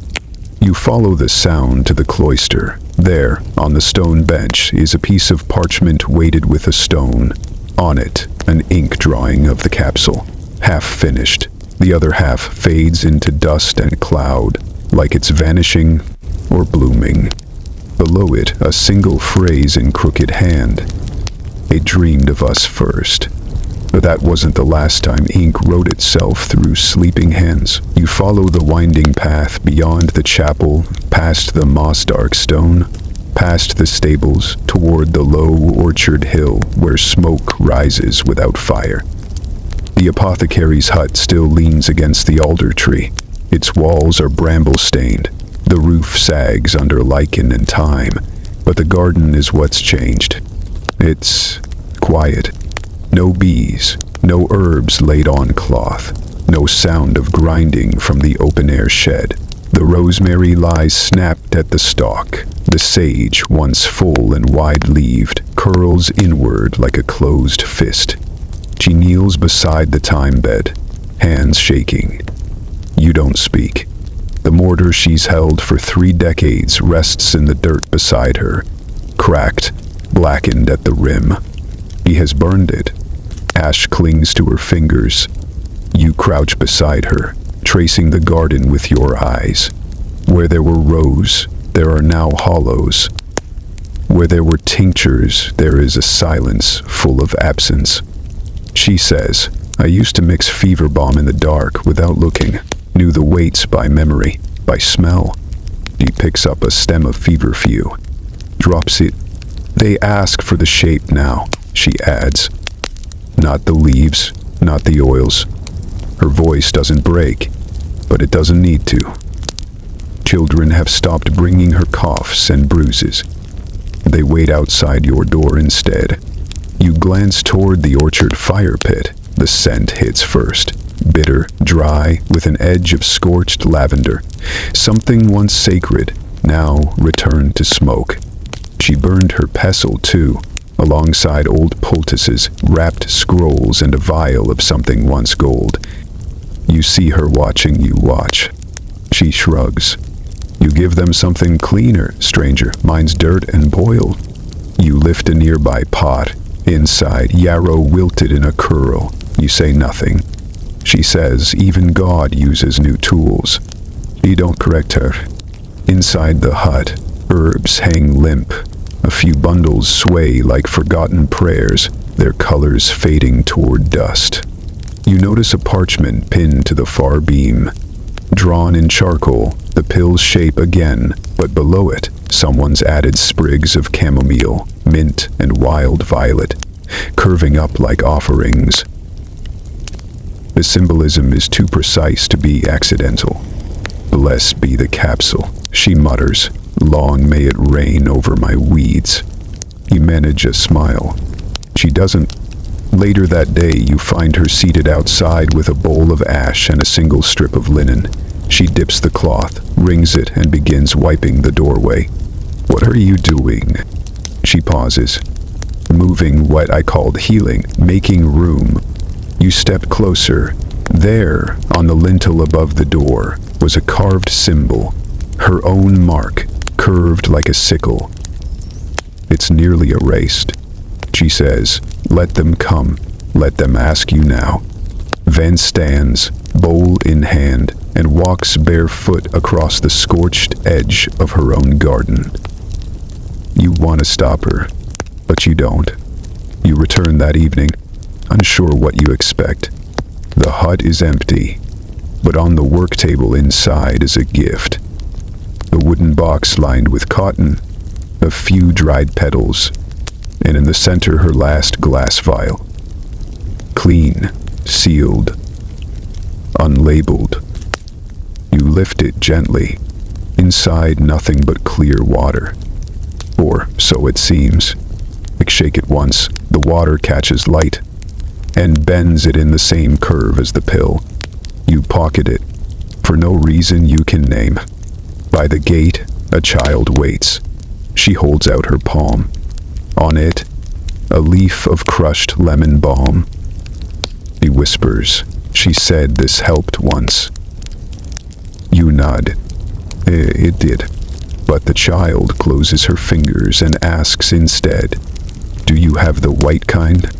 You follow the sound to the cloister. There, on the stone bench, is a piece of parchment weighted with a stone. On it, an ink drawing of the capsule, half finished. The other half fades into dust and cloud, like it's vanishing or blooming. Below it, a single phrase in crooked hand. It dreamed of us first. But that wasn't the last time ink wrote itself through sleeping hands. You follow the winding path beyond the chapel, past the moss-dark stone, past the stables, toward the low orchard hill where smoke rises without fire. The apothecary's hut still leans against the alder tree. Its walls are bramble-stained. The roof sags under lichen and time. But the garden is what's changed. It's quiet. No bees, no herbs laid on cloth, no sound of grinding from the open-air shed. The rosemary lies snapped at the stalk. The sage, once full and wide-leaved, curls inward like a closed fist. She kneels beside the thyme bed, hands shaking. You don't speak. The mortar she's held for 3 decades rests in the dirt beside her, cracked, blackened at the rim. He has burned it. Ash clings to her fingers. You crouch beside her, tracing the garden with your eyes. Where there were rows, there are now hollows. Where there were tinctures, there is a silence full of absence. She says, "I used to mix fever balm in the dark without looking, knew the weights by memory, by smell." He picks up a stem of feverfew, drops it. "They ask for the shape now," she adds. "Not the leaves, not the oils." Her voice doesn't break, but it doesn't need to. Children have stopped bringing her coughs and bruises. They wait outside your door instead. You glance toward the orchard fire pit. The scent hits first. Bitter, dry, with an edge of scorched lavender. Something once sacred, now returned to smoke. She burned her pestle too, alongside old poultices, wrapped scrolls, and a vial of something once gold. You see her watching you watch. She shrugs. You give them something cleaner, stranger. Mine's dirt and boiled. You lift a nearby pot. Inside, yarrow wilted in a curl. You say nothing. She says even God uses new tools. You don't correct her. Inside the hut, herbs hang limp. A few bundles sway like forgotten prayers, their colors fading toward dust. You notice a parchment pinned to the far beam. Drawn in charcoal, the pill's shape again, but below it, someone's added sprigs of chamomile, mint, and wild violet, curving up like offerings. The symbolism is too precise to be accidental. "Blessed be the capsule," she mutters. "Long may it rain over my weeds." You manage a smile. She doesn't. Later that day, you find her seated outside with a bowl of ash and a single strip of linen. She dips the cloth, wrings it, and begins wiping the doorway. "What are you doing?" She pauses. "Moving what I called healing, making room." You step closer. There, on the lintel above the door, was a carved symbol, her own mark, curved like a sickle. It's nearly erased. She says, "Let them come. Let them ask you now." Van stands, bowl in hand, and walks barefoot across the scorched edge of her own garden. You want to stop her, but you don't. You return that evening, unsure what you expect. The hut is empty, but on the work table inside is a gift. A wooden box lined with cotton, a few dried petals, and in the center her last glass vial. Clean, sealed, unlabeled. You lift it gently. Inside nothing but clear water. Or so it seems. Shake it once, the water catches light and bends it in the same curve as the pill. You pocket it, for no reason you can name. By the gate, a child waits. She holds out her palm. On it, a leaf of crushed lemon balm. She whispers, "She said this helped once." You nod. It did. But the child closes her fingers and asks instead, "Do you have the white kind?"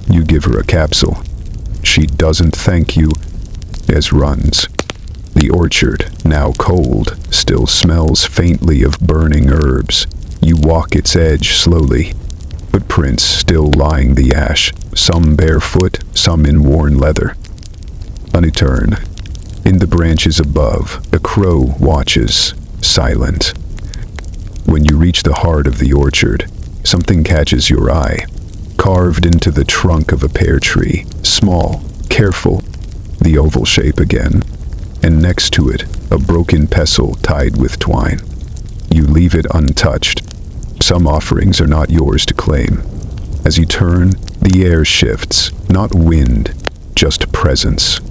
You give her a capsule. She doesn't thank you, as runs. The orchard, now cold, still smells faintly of burning herbs. You walk its edge slowly. Footprints still lying the ash, some barefoot, some in worn leather. On a turn. In the branches above, a crow watches, silent. When you reach the heart of the orchard, something catches your eye. Carved into the trunk of a pear tree, small, careful, the oval shape again, and next to it, a broken pestle tied with twine. You leave it untouched. Some offerings are not yours to claim. As you turn, the air shifts, not wind, just presence.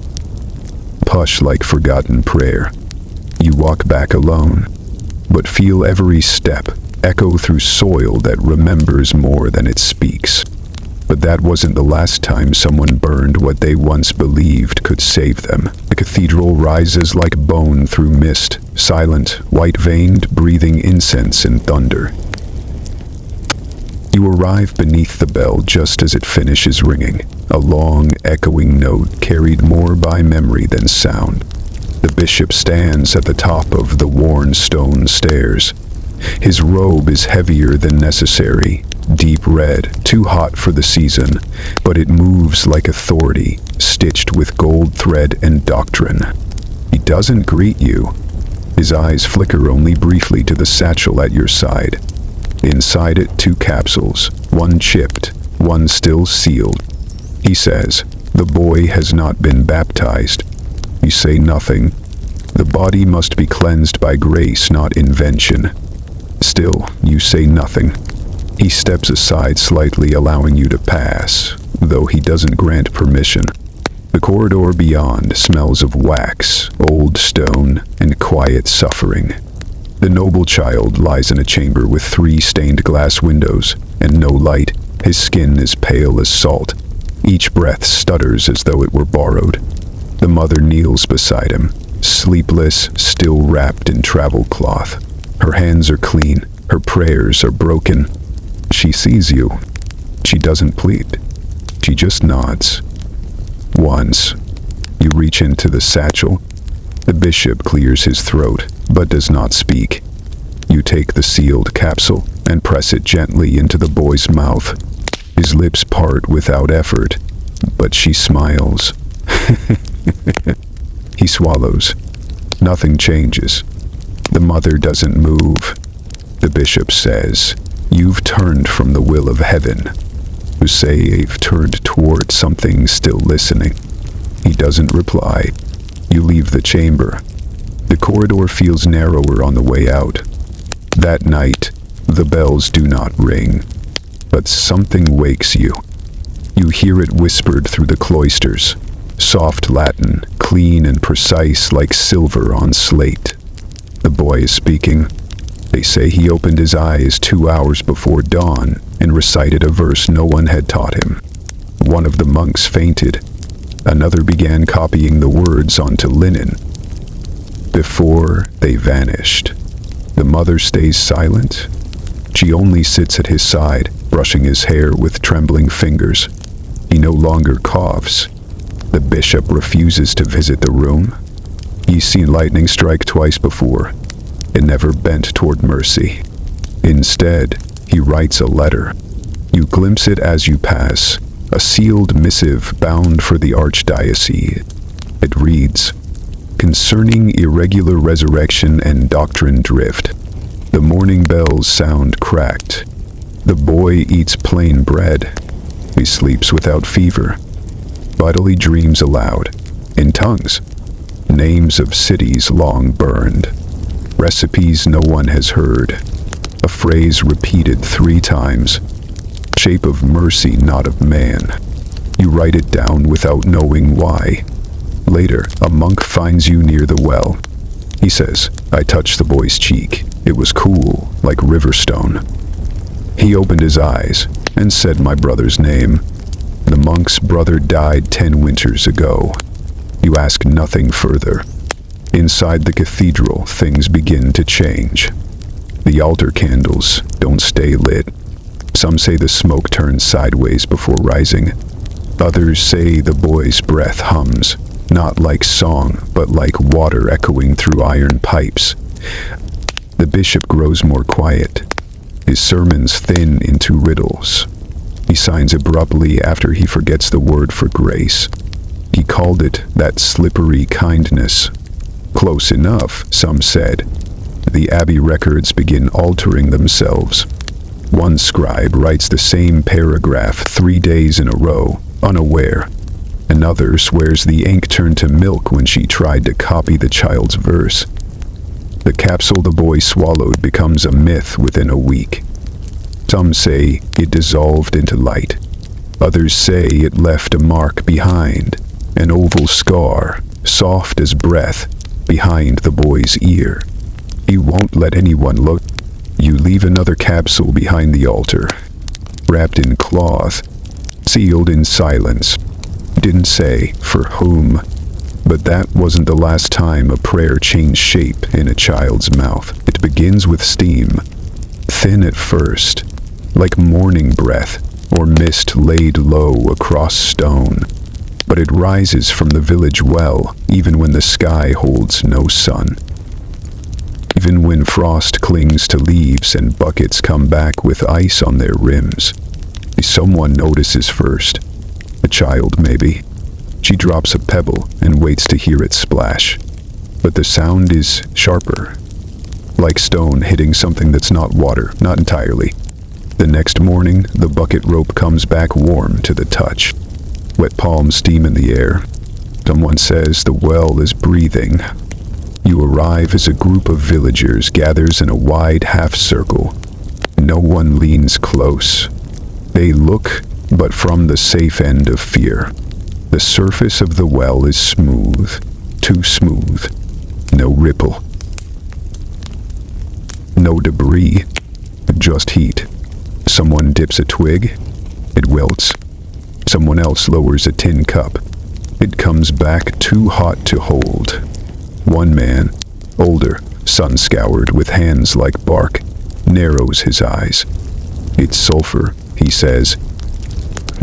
Hush like forgotten prayer. You walk back alone, but feel every step echo through soil that remembers more than it speaks. But that wasn't the last time someone burned what they once believed could save them. The cathedral rises like bone through mist, silent, white-veined, breathing incense and thunder. You arrive beneath the bell just as it finishes ringing, a long, echoing note carried more by memory than sound. The bishop stands at the top of the worn stone stairs. His robe is heavier than necessary, deep red, too hot for the season, but it moves like authority, stitched with gold thread and doctrine. He doesn't greet you. His eyes flicker only briefly to the satchel at your side. Inside it, 2 capsules, one chipped, one still sealed. He says, "The boy has not been baptized." You say nothing. The body must be cleansed by grace, not invention. Still, you say nothing. He steps aside slightly, allowing you to pass, though he doesn't grant permission. The corridor beyond smells of wax, old stone, and quiet suffering. The noble child lies in a chamber with 3 stained glass windows, and no light. His skin is pale as salt. Each breath stutters as though it were borrowed. The mother kneels beside him, sleepless, still wrapped in travel cloth. Her hands are clean, her prayers are broken. She sees you. She doesn't plead. She just nods. Once, you reach into the satchel. The bishop clears his throat, but does not speak. You take the sealed capsule and press it gently into the boy's mouth. His lips part without effort, but she smiles. He swallows. Nothing changes. The mother doesn't move. The bishop says, "You've turned from the will of heaven." You say you've turned toward something still listening. He doesn't reply. You leave the chamber. The corridor feels narrower on the way out. That night, the bells do not ring, but something wakes you. You hear it whispered through the cloisters. Soft Latin, clean and precise like silver on slate. The boy is speaking. They say he opened his eyes 2 hours before dawn and recited a verse no one had taught him. One of the monks fainted. Another began copying the words onto linen. Before they vanished, the mother stays silent. She only sits at his side, brushing his hair with trembling fingers. He no longer coughs. The bishop refuses to visit the room. He's seen lightning strike twice before. It never bent toward mercy. Instead, he writes a letter. You glimpse it as you pass, a sealed missive bound for the archdiocese. It reads, "Concerning irregular resurrection and doctrine drift, the morning bells sound cracked. The boy eats plain bread. He sleeps without fever. Vitally dreams aloud, in tongues, names of cities long burned, recipes no one has heard, a phrase repeated 3 times, shape of mercy not of man. You write it down without knowing why. Later, a monk finds you near the well. He says, I touched the boy's cheek. It was cool, like riverstone. He opened his eyes and said my brother's name. The monk's brother died 10 winters ago. You ask nothing further. Inside the cathedral, things begin to change. The altar candles don't stay lit. Some say the smoke turns sideways before rising. Others say the boy's breath hums, not like song, but like water echoing through iron pipes. The bishop grows more quiet. His sermons thin into riddles. He signs abruptly after he forgets the word for grace. He called it that slippery kindness. Close enough, some said. The Abbey records begin altering themselves. One scribe writes the same paragraph 3 days in a row, unaware. Another swears the ink turned to milk when she tried to copy the child's verse. The capsule the boy swallowed becomes a myth within a week. Some say it dissolved into light. Others say it left a mark behind, an oval scar, soft as breath, behind the boy's ear. He won't let anyone look. You leave another capsule behind the altar, wrapped in cloth, sealed in silence. Didn't say for whom, but that wasn't the last time a prayer changed shape in a child's mouth. It begins with steam, thin at first, like morning breath or mist laid low across stone. But it rises from the village well, even when the sky holds no sun. Even when frost clings to leaves and buckets come back with ice on their rims. Someone notices first. A child, maybe. She drops a pebble and waits to hear it splash. But the sound is sharper. Like stone hitting something that's not water, not entirely. The next morning, the bucket rope comes back warm to the touch. Wet palms steam in the air. Someone says the well is breathing. You arrive as a group of villagers gathers in a wide half-circle. No one leans close. They look, but from the safe end of fear. The surface of the well is smooth, too smooth. No ripple. No debris, just heat. Someone dips a twig, it wilts. Someone else lowers a tin cup. It comes back too hot to hold. One man, older, sun-scoured with hands like bark, narrows his eyes. It's sulfur, he says.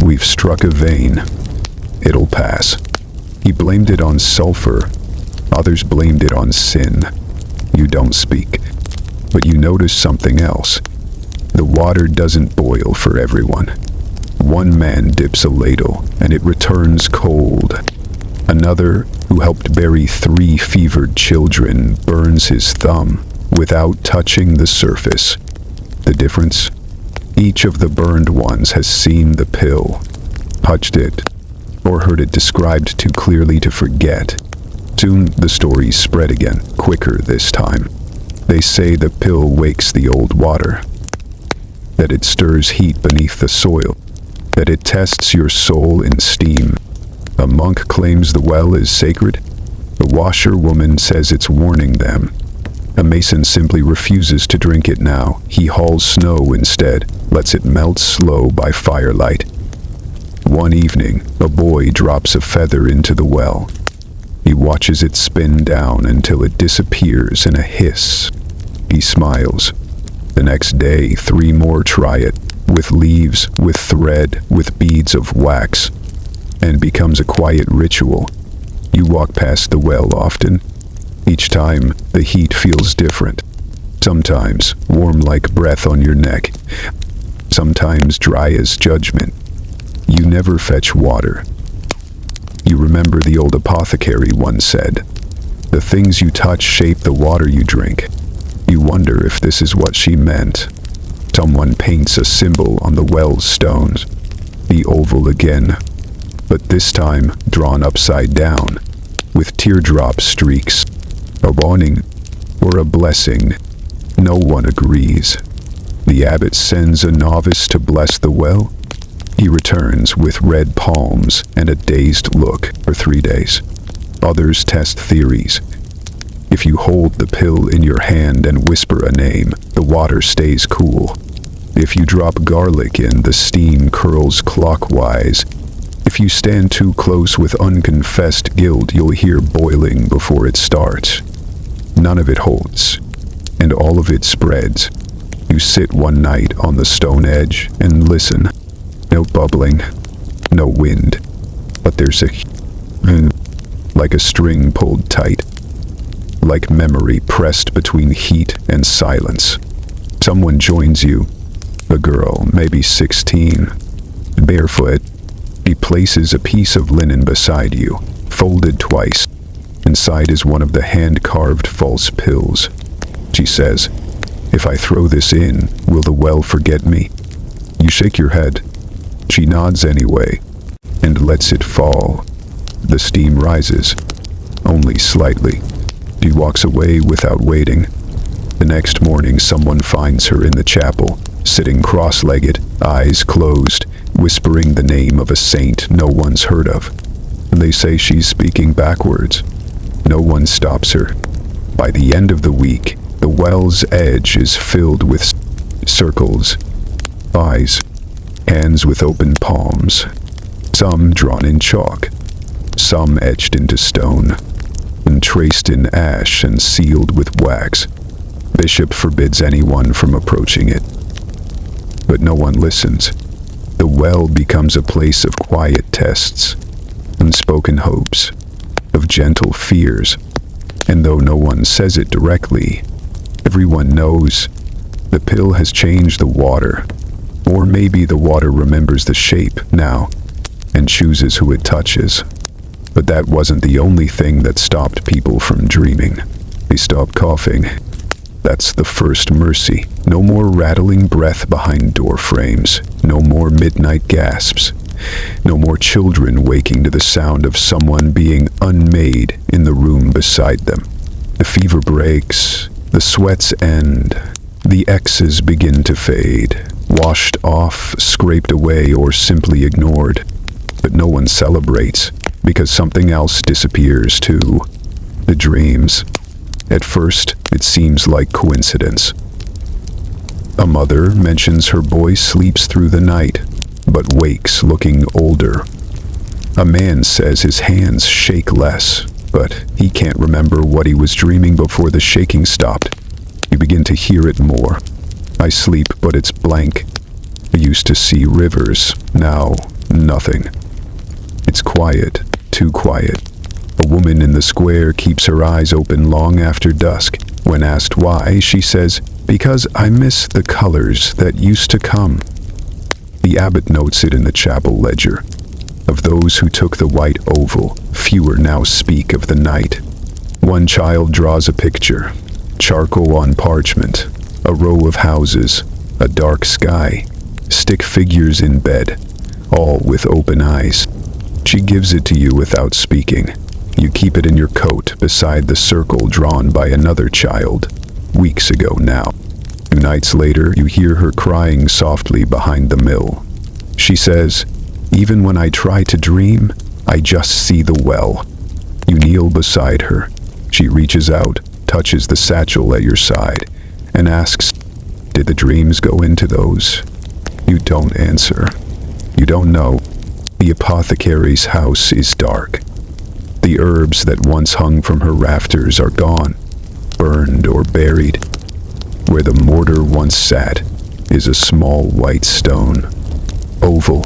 We've struck a vein. It'll pass. He blamed it on sulfur. Others blamed it on sin. You don't speak. But you notice something else. The water doesn't boil for everyone. One man dips a ladle, and it returns cold. Another, who helped bury 3 fevered children, burns his thumb without touching the surface. The difference? Each of the burned ones has seen the pill, touched it, or heard it described too clearly to forget. Soon the stories spread again, quicker this time. They say the pill wakes the old water, that it stirs heat beneath the soil, that it tests your soul in steam. A monk claims the well is sacred. The washerwoman says it's warning them. A mason simply refuses to drink it now. He hauls snow instead, lets it melt slow by firelight. One evening, a boy drops a feather into the well. He watches it spin down until it disappears in a hiss. He smiles. The next day, 3 more try it, with leaves, with thread, with beads of wax. and becomes a quiet ritual. You walk past the well often. Each time, the heat feels different. Sometimes warm like breath on your neck. Sometimes dry as judgment. You never fetch water. You remember the old apothecary once said, "The things you touch shape the water you drink." You wonder if this is what she meant. Someone paints a symbol on the well stones. The oval again, but this time drawn upside down, with teardrop streaks. A warning or a blessing. No one agrees. The abbot sends a novice to bless the well. He returns with red palms and a dazed look for 3 days. Others test theories. If you hold the pill in your hand and whisper a name, the water stays cool. If you drop garlic in, the steam curls clockwise. If you stand too close with unconfessed guilt, you'll hear boiling before it starts. None of it holds, and all of it spreads. You sit one night on the stone edge and listen. No bubbling, no wind, but there's a like a string pulled tight, like memory pressed between heat and silence. Someone joins you, a girl, maybe 16, barefoot. He places a piece of linen beside you, folded twice. Inside is one of the hand-carved false pills. She says, "If I throw this in, will the well forget me?" You shake your head. She nods anyway, and lets it fall. The steam rises, only slightly. She walks away without waiting. The next morning, someone finds her in the chapel, sitting cross-legged, eyes closed, whispering the name of a saint no one's heard of. They say she's speaking backwards. No one stops her. By the end of the week, the well's edge is filled with circles, eyes, hands with open palms, some drawn in chalk, some etched into stone, and traced in ash and sealed with wax. Bishop forbids anyone from approaching it. But no one listens. The well becomes a place of quiet tests, unspoken hopes, of gentle fears. And though no one says it directly, everyone knows the pill has changed the water. Or maybe the water remembers the shape now and chooses who it touches. But that wasn't the only thing that stopped people from dreaming. They stopped coughing. That's the first mercy. No more rattling breath behind door frames. No more midnight gasps. No more children waking to the sound of someone being unmade in the room beside them. The fever breaks. The sweats end. The X's begin to fade. Washed off, scraped away, or simply ignored. But no one celebrates, because something else disappears too. The dreams. At first, it seems like coincidence. A mother mentions her boy sleeps through the night, but wakes looking older. A man says his hands shake less, but he can't remember what he was dreaming before the shaking stopped. You begin to hear it more. I sleep, but it's blank. I used to see rivers, now nothing. It's quiet, too quiet. A woman in the square keeps her eyes open long after dusk. When asked why, she says, "Because I miss the colors that used to come." The abbot notes it in the chapel ledger. Of those who took the white oval, fewer now speak of the night. One child draws a picture, charcoal on parchment, a row of houses, a dark sky, stick figures in bed, all with open eyes. She gives it to you without speaking. You keep it in your coat beside the circle drawn by another child, weeks ago now. 2 nights later, you hear her crying softly behind the mill. She says, "Even when I try to dream, I just see the well." You kneel beside her. She reaches out, touches the satchel at your side, and asks, "Did the dreams go into those?" You don't answer. You don't know. The apothecary's house is dark. The herbs that once hung from her rafters are gone, burned or buried. Where the mortar once sat is a small white stone, oval,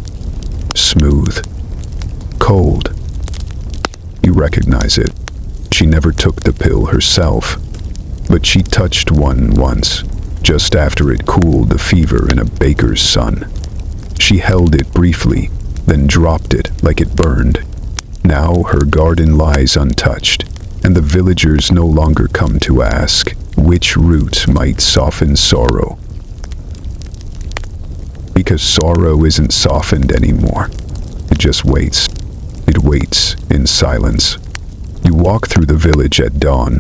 smooth, cold. You recognize it. She never took the pill herself, but she touched one once, just after it cooled the fever in a baker's son. She held it briefly, then dropped it like it burned. Now her garden lies untouched, and the villagers no longer come to ask which root might soften sorrow. Because sorrow isn't softened anymore. It just waits. It waits in silence. You walk through the village at dawn.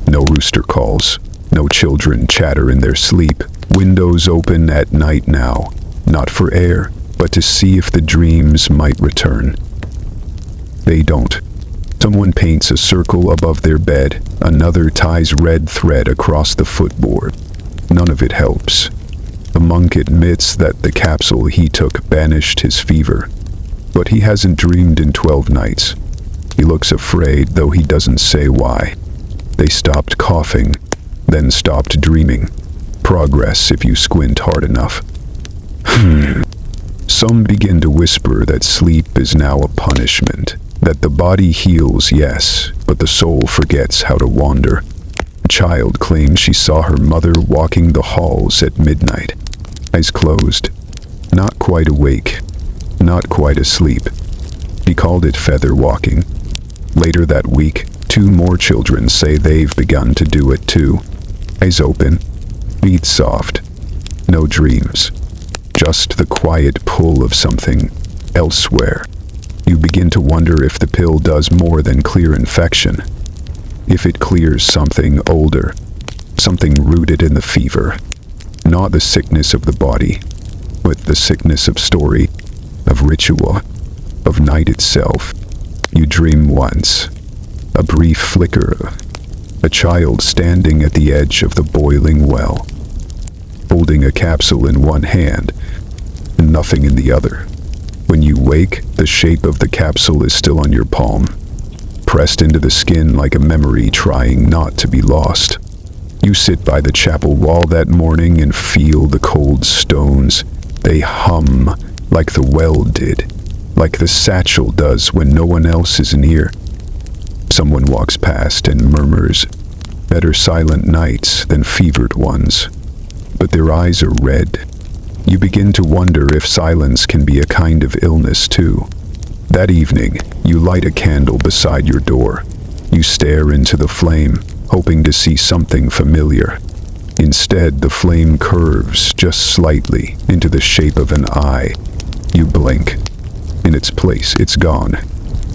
No rooster calls. No children chatter in their sleep. Windows open at night now, not for air, but to see if the dreams might return. They don't. Someone paints a circle above their bed. Another ties red thread across the footboard. None of it helps. The monk admits that the capsule he took banished his fever, but he hasn't dreamed in 12 nights. He looks afraid, though he doesn't say why. They stopped coughing, then stopped dreaming. Progress if you squint hard enough. Some begin to whisper that sleep is now a punishment, that the body heals, yes, but the soul forgets how to wander. A child claims she saw her mother walking the halls at midnight, eyes closed, not quite awake, not quite asleep. He called it feather walking. Later that week, 2 more children say they've begun to do it too. Eyes open, feet soft, no dreams, just the quiet pull of something elsewhere. You begin to wonder if the pill does more than clear infection. If it clears something older, something rooted in the fever, not the sickness of the body, but the sickness of story, of ritual, of night itself. You dream once, a brief flicker, a child standing at the edge of the boiling well, holding a capsule in one hand and nothing in the other. When you wake, the shape of the capsule is still on your palm, pressed into the skin like a memory trying not to be lost. You sit by the chapel wall that morning and feel the cold stones. They hum like the well did, like the Satchel does when no one else is near. Someone walks past and murmurs, "Better silent nights than fevered ones." But their eyes are red. You begin to wonder if silence can be a kind of illness too. That evening, you light a candle beside your door. You stare into the flame, hoping to see something familiar. Instead, the flame curves just slightly into the shape of an eye. You blink. In its place, it's gone.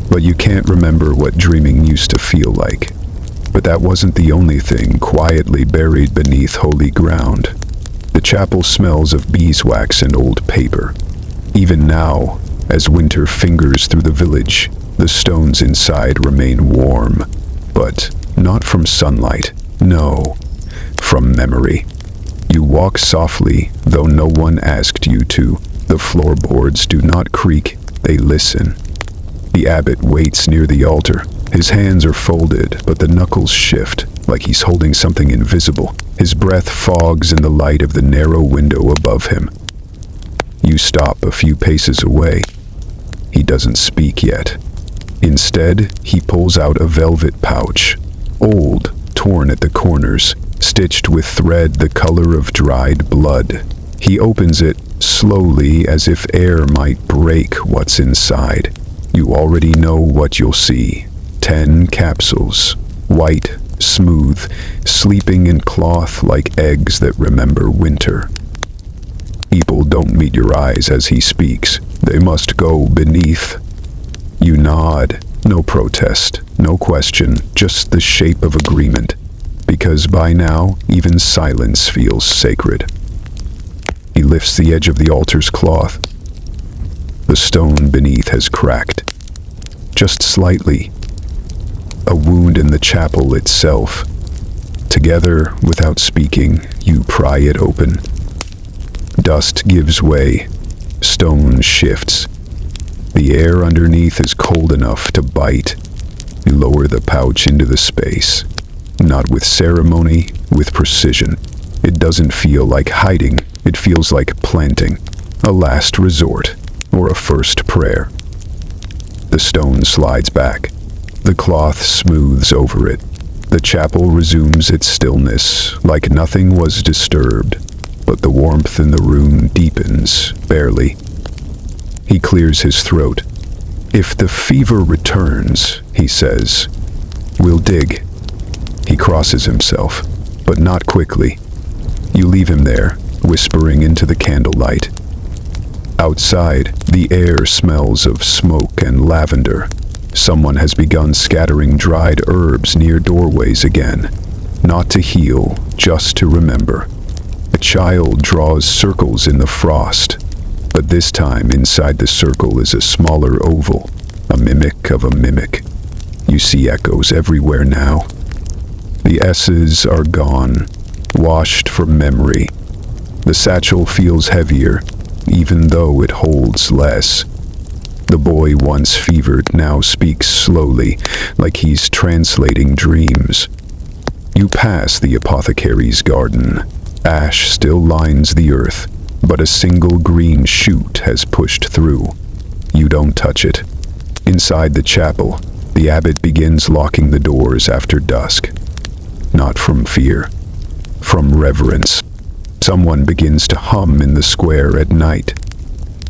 But you can't remember what dreaming used to feel like. But that wasn't the only thing quietly buried beneath holy ground. The chapel smells of beeswax and old paper. Even now, as winter fingers through the village, the stones inside remain warm. But not from sunlight, no, from memory. You walk softly, though no one asked you to. The floorboards do not creak, they listen. The abbot waits near the altar. His hands are folded, but the knuckles shift, like he's holding something invisible. His breath fogs in the light of the narrow window above him. You stop a few paces away. He doesn't speak yet. Instead, he pulls out a velvet pouch, old, torn at the corners, stitched with thread the color of dried blood. He opens it slowly, as if air might break what's inside. You already know what you'll see. 10 capsules, white, smooth, sleeping in cloth like eggs that remember winter. People don't meet your eyes as he speaks. They must go beneath. You nod, no protest, no question, just the shape of agreement. Because by now, even silence feels sacred. He lifts the edge of the altar's cloth. The stone beneath has cracked. Just slightly. A wound in the chapel itself. Together, without speaking, you pry it open. Dust gives way. Stone shifts. The air underneath is cold enough to bite. You lower the pouch into the space. Not with ceremony, with precision. It doesn't feel like hiding. It feels like planting. A last resort, or a first prayer. The stone slides back. The cloth smooths over it. The chapel resumes its stillness, like nothing was disturbed, but the warmth in the room deepens, barely. He clears his throat. "If the fever returns," he says, "we'll dig." He crosses himself, but not quickly. You leave him there, whispering into the candlelight. Outside, the air smells of smoke and lavender. Someone has begun scattering dried herbs near doorways again, not to heal, just to remember. A child draws circles in the frost, but this time inside the circle is a smaller oval, a mimic of a mimic. You see echoes everywhere now. The S's are gone, washed from memory. The satchel feels heavier, even though it holds less. The boy once fevered now speaks slowly, like he's translating dreams. You pass the apothecary's garden. Ash still lines the earth, but a single green shoot has pushed through. You don't touch it. Inside the chapel, the abbot begins locking the doors after dusk. Not from fear, from reverence. Someone begins to hum in the square at night.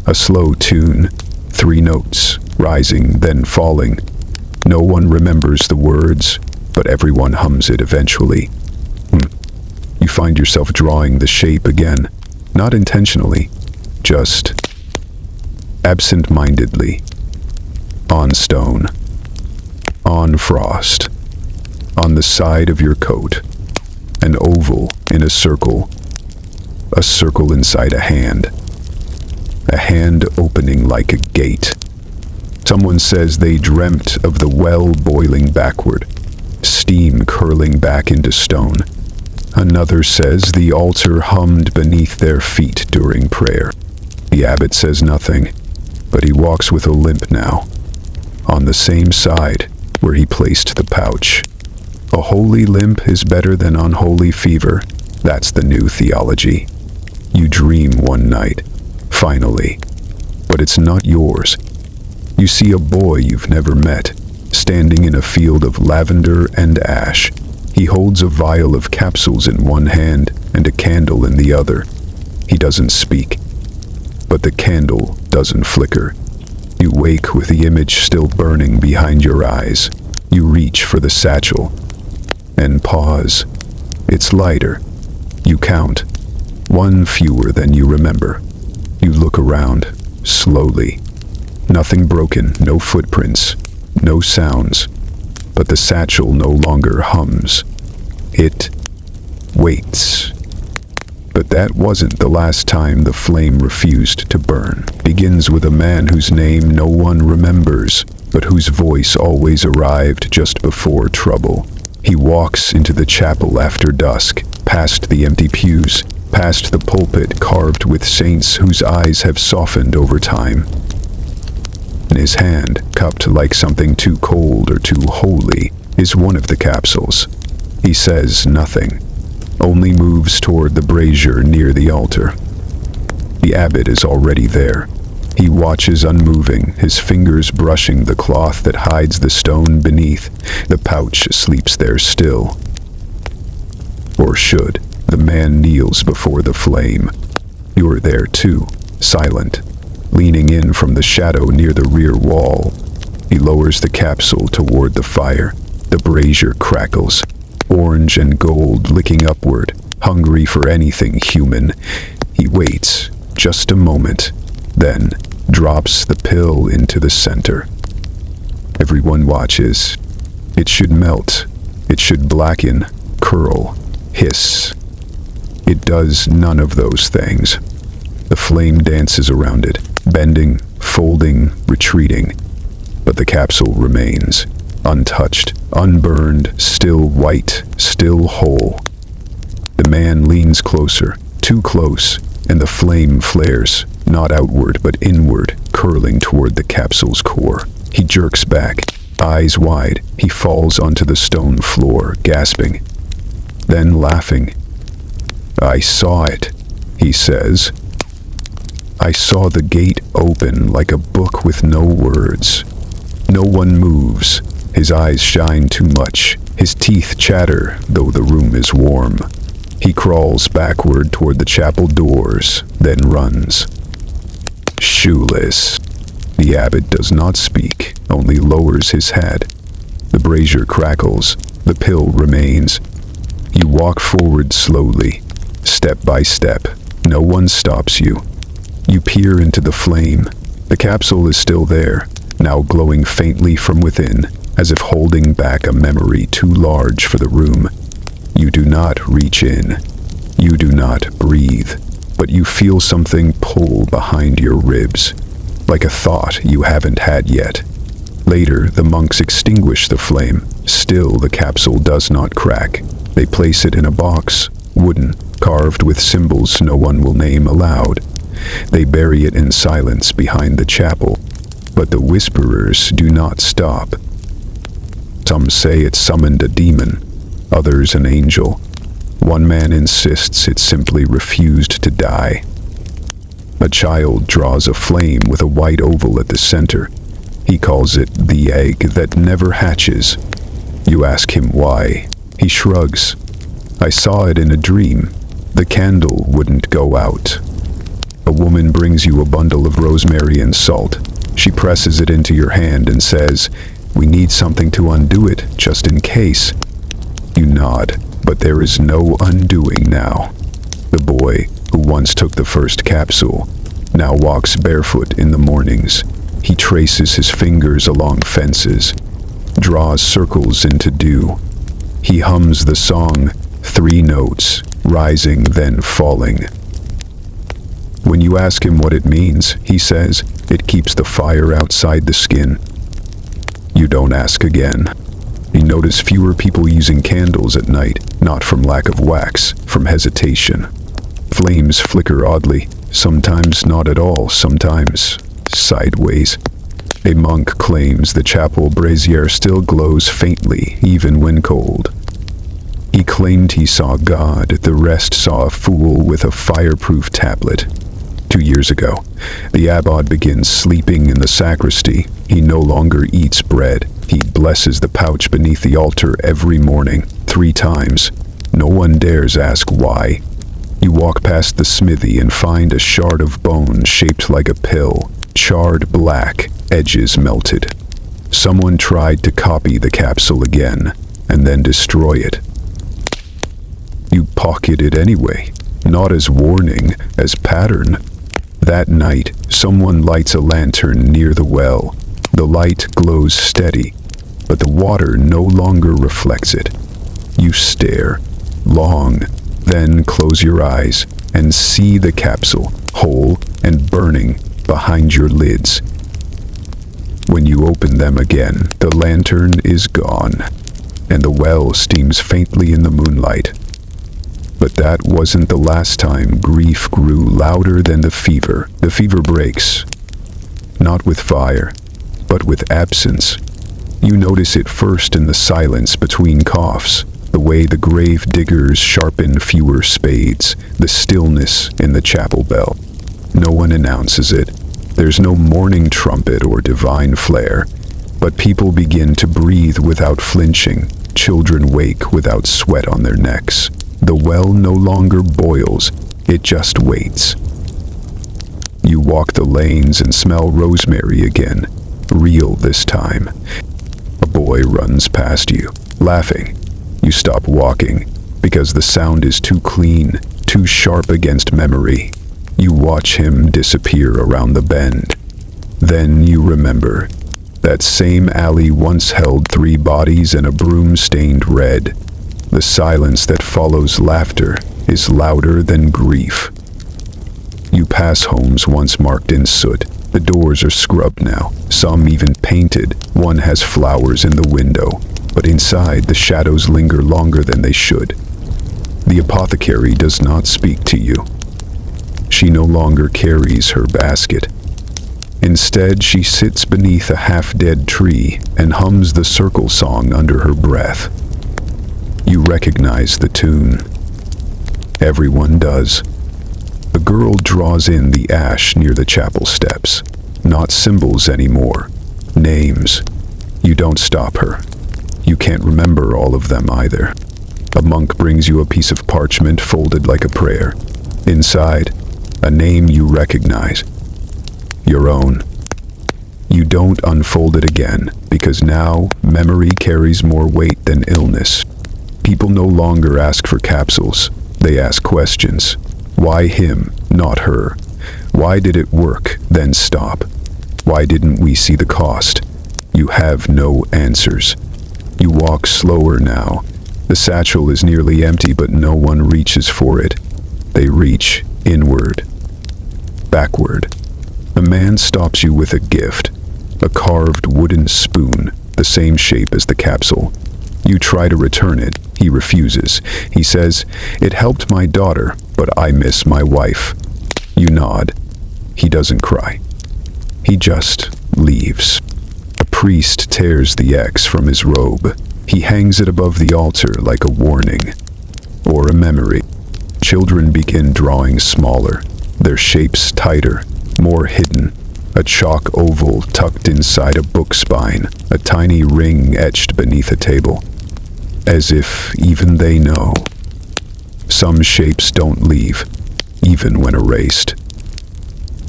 A slow tune, 3 notes, rising, then falling. No one remembers the words, but everyone hums it eventually. You find yourself drawing the shape again, not intentionally, just absent-mindedly. On stone, on frost, on the side of your coat, an oval in a circle inside a hand opening like a gate. Someone says they dreamt of the well boiling backward, steam curling back into stone. Another says the altar hummed beneath their feet during prayer. The abbot says nothing, but he walks with a limp now, on the same side where he placed the pouch. A holy limp is better than unholy fever. That's the new theology. You dream one night, finally, but it's not yours. You see a boy you've never met, standing in a field of lavender and ash. He holds a vial of capsules in one hand and a candle in the other. He doesn't speak, but the candle doesn't flicker. You wake with the image still burning behind your eyes. You reach for the satchel and pause. It's lighter. You count. 1 fewer than you remember. You look around, slowly. Nothing broken, no footprints, no sounds. But the satchel no longer hums. It waits. But that wasn't the last time the flame refused to burn. Begins with a man whose name no one remembers, but whose voice always arrived just before trouble. He walks into the chapel after dusk, past the empty pews, past the pulpit carved with saints whose eyes have softened over time. In his hand, cupped like something too cold or too holy, is one of the capsules. He says nothing, only moves toward the brazier near the altar. The abbot is already there. He watches unmoving, his fingers brushing the cloth that hides the stone beneath. The pouch sleeps there still. Or should. The man kneels before the flame. You're there too, silent, leaning in from the shadow near the rear wall. He lowers the capsule toward the fire. The brazier crackles, orange and gold licking upward, hungry for anything human. He waits, just a moment, then drops the pill into the center. Everyone watches. It should melt. It should blacken, curl, hiss. It does none of those things. The flame dances around it, bending, folding, retreating. But the capsule remains, untouched, unburned, still white, still whole. The man leans closer, too close, and the flame flares, not outward but inward, curling toward the capsule's core. He jerks back, eyes wide. He falls onto the stone floor, gasping, then laughing. "I saw it," he says. "I saw the gate open like a book with no words. No one moves. His eyes shine too much. His teeth chatter, though the room is warm. He crawls backward toward the chapel doors, then runs. Shoeless. The abbot does not speak, only lowers his head. The brazier crackles. The pill remains. You walk forward slowly, step by step. No one stops you. You peer into the flame. The capsule is still there, now glowing faintly from within, as if holding back a memory too large for the room. You do not reach in. You do not breathe, but you feel something pull behind your ribs, like a thought you haven't had yet. Later, the monks extinguish the flame. Still, the capsule does not crack. They place it in a box, wooden, carved with symbols no one will name aloud. They bury it in silence behind the chapel. But the whisperers do not stop. Some say it summoned a demon, others an angel. One man insists it simply refused to die. A child draws a flame with a white oval at the center. He calls it the egg that never hatches. You ask him why. He shrugs. I saw it in a dream. The candle wouldn't go out. A woman brings you a bundle of rosemary and salt. She presses it into your hand and says, "We need something to undo it, just in case." You nod, but there is no undoing now. The boy, who once took the first capsule, now walks barefoot in the mornings. He traces his fingers along fences, draws circles into dew. He hums the song, 3 notes, rising then falling. When you ask him what it means, he says, it keeps the fire outside the skin. You don't ask again. You notice fewer people using candles at night, not from lack of wax, from hesitation. Flames flicker oddly, sometimes not at all, sometimes sideways. A monk claims the chapel brazier still glows faintly, even when cold. He claimed he saw God, the rest saw a fool with a fireproof tablet. 2 years ago, the abbot begins sleeping in the sacristy. He no longer eats bread. He blesses the pouch beneath the altar every morning, 3 times. No one dares ask why. You walk past the smithy and find a shard of bone shaped like a pill, charred black, edges melted. Someone tried to copy the capsule again, and then destroy it. You pocket it anyway, not as warning, as pattern. That night, someone lights a lantern near the well. The light glows steady, but the water no longer reflects it. You stare, long, then close your eyes and see the capsule, whole and burning, behind your lids. When you open them again, the lantern is gone, and the well steams faintly in the moonlight. But that wasn't the last time grief grew louder than the fever. The fever breaks, not with fire, but with absence. You notice it first in the silence between coughs, the way the grave diggers sharpen fewer spades, the stillness in the chapel bell. No one announces it. There's no morning trumpet or divine flare, but people begin to breathe without flinching. Children wake without sweat on their necks. The well no longer boils, it just waits. You walk the lanes and smell rosemary again, real this time. A boy runs past you, laughing. You stop walking, because the sound is too clean, too sharp against memory. You watch him disappear around the bend. Then you remember. That same alley once held 3 bodies and a broom stained red. The silence that follows laughter is louder than grief. You pass homes once marked in soot. The doors are scrubbed now, some even painted. One has flowers in the window, but inside the shadows linger longer than they should. The apothecary does not speak to you. She no longer carries her basket. Instead, she sits beneath a half-dead tree and hums the circle song under her breath. You recognize the tune. Everyone does. The girl draws in the ash near the chapel steps. Not symbols anymore. Names. You don't stop her. You can't remember all of them either. A monk brings you a piece of parchment folded like a prayer. Inside, a name you recognize. Your own. You don't unfold it again, because now memory carries more weight than illness. People no longer ask for capsules. They ask questions. Why him, not her? Why did it work, then stop? Why didn't we see the cost? You have no answers. You walk slower now. The satchel is nearly empty, but no one reaches for it. They reach inward, backward. A man stops you with a gift, a carved wooden spoon, the same shape as the capsule. You try to return it. He refuses. He says, "It helped my daughter, but I miss my wife." You nod. He doesn't cry. He just leaves. A priest tears the X from his robe. He hangs it above the altar like a warning, or a memory. Children begin drawing smaller, their shapes tighter, more hidden. A chalk oval tucked inside a book spine, a tiny ring etched beneath a table. As if even they know. Some shapes don't leave, even when erased.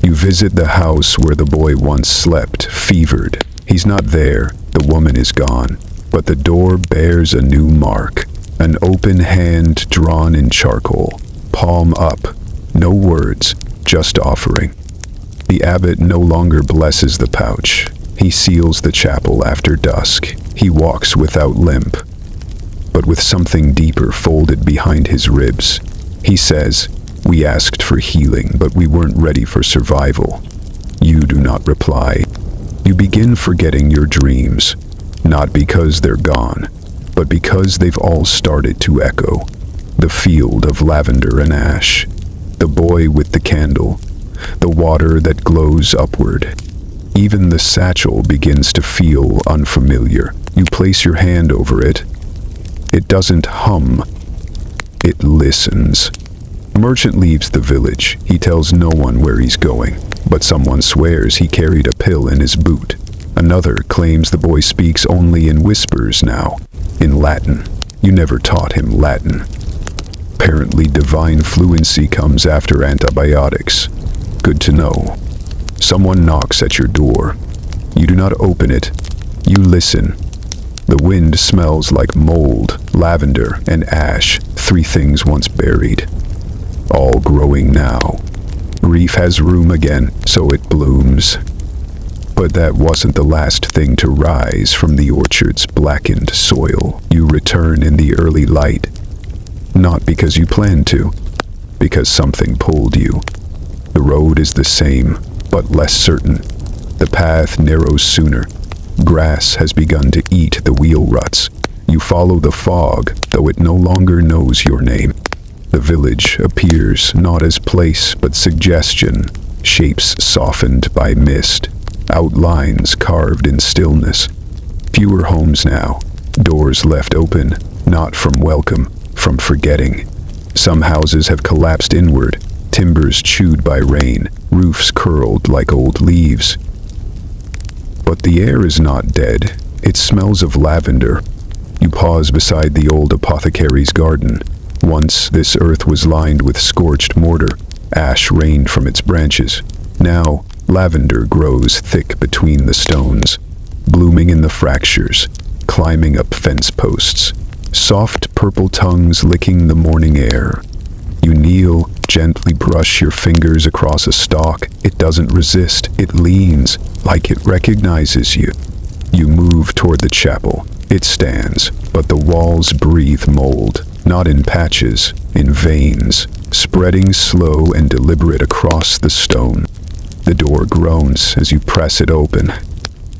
You visit the house where the boy once slept, fevered. He's not there, the woman is gone. But the door bears a new mark, an open hand drawn in charcoal, palm up, no words, just offering. The abbot no longer blesses the pouch. He seals the chapel after dusk. He walks without limp, but with something deeper folded behind his ribs. He says, "We asked for healing, but we weren't ready for survival." You do not reply. You begin forgetting your dreams. Not because they're gone, but because they've all started to echo. The field of lavender and ash, the boy with the candle, the water that glows upward. Even the satchel begins to feel unfamiliar. You place your hand over it. It doesn't hum. It listens. A merchant leaves the village. He tells no one where he's going, but someone swears he carried a pill in his boot. Another claims the boy speaks only in whispers now, in Latin. You never taught him Latin. Apparently divine fluency comes after antibiotics. Good to know. Someone knocks at your door. You do not open it. You listen. The wind smells like mold, lavender, and ash, three things once buried. All growing now. Grief has room again, so it blooms. But that wasn't the last thing to rise from the orchard's blackened soil. You return in the early light. Not because you planned to, because something pulled you. The road is the same, but less certain. The path narrows sooner. Grass has begun to eat the wheel ruts. You follow the fog, though it no longer knows your name. The village appears not as place, but suggestion. Shapes softened by mist. Outlines carved in stillness. Fewer homes now. Doors left open, not from welcome, from forgetting. Some houses have collapsed inward, timbers chewed by rain, roofs curled like old leaves. But the air is not dead. It smells of lavender. You pause beside the old apothecary's garden. Once this earth was lined with scorched mortar. Ash rained from its branches. Now, lavender grows thick between the stones, blooming in the fractures, climbing up fence posts. Soft purple tongues licking the morning air. You kneel, gently brush your fingers across a stalk. It doesn't resist. It leans, like it recognizes you. You move toward the chapel. It stands, but the walls breathe mold, not in patches, in veins, spreading slow and deliberate across the stone. The door groans as you press it open.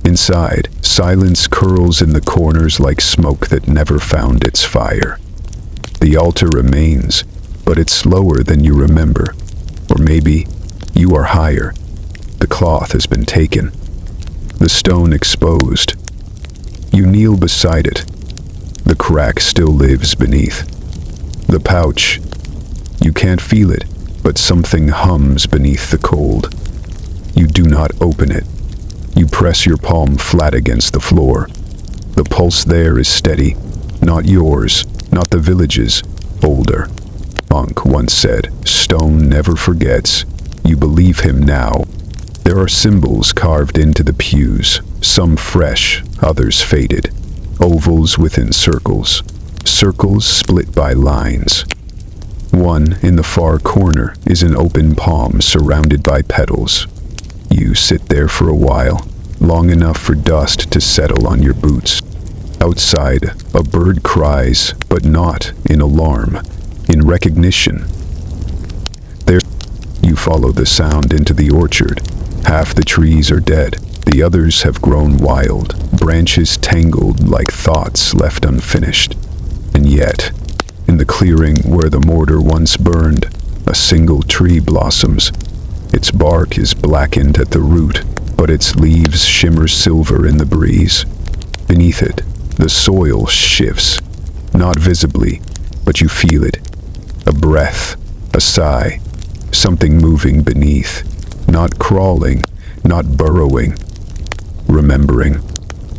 Inside, silence curls in the corners like smoke that never found its fire. The altar remains, but it's slower than you remember. Or maybe you are higher. The cloth has been taken. The stone exposed. You kneel beside it. The crack still lives beneath. The pouch. You can't feel it, but something hums beneath the cold. You do not open it. You press your palm flat against the floor. The pulse there is steady, not yours, not the village's, older. Monk once said, "Stone never forgets." You believe him now. There are symbols carved into the pews, some fresh, others faded. Ovals within circles, circles split by lines. One in the far corner is an open palm surrounded by petals. You sit there for a while, long enough for dust to settle on your boots. Outside, a bird cries, but not in alarm, in recognition. There, you follow the sound into the orchard. Half the trees are dead, the others have grown wild, branches tangled like thoughts left unfinished. And yet, in the clearing where the mortar once burned, a single tree blossoms. Its bark is blackened at the root, but its leaves shimmer silver in the breeze. Beneath it, the soil shifts, not visibly, but you feel it. A breath, a sigh, something moving beneath, not crawling, not burrowing. Remembering,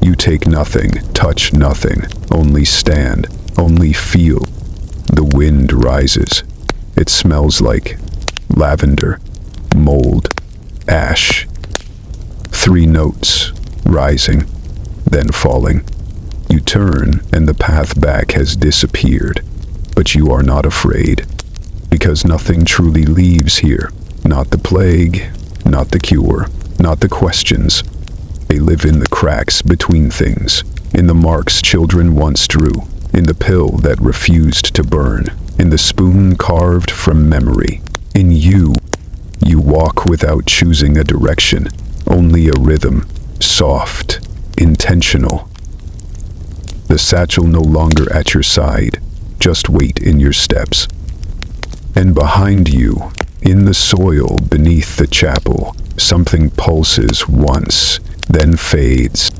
you take nothing, touch nothing, only stand, only feel. The wind rises. It smells like lavender, mold, ash. 3 notes, rising, then falling. You turn and the path back has disappeared, but you are not afraid, because nothing truly leaves here. Not the plague, not the cure, not the questions. They live in the cracks between things, in the marks children once drew, in the pill that refused to burn, in the spoon carved from memory. In you, you walk without choosing a direction, only a rhythm, soft, intentional. The satchel no longer at your side, just weight in your steps. And behind you, in the soil beneath the chapel, something pulses once, then fades.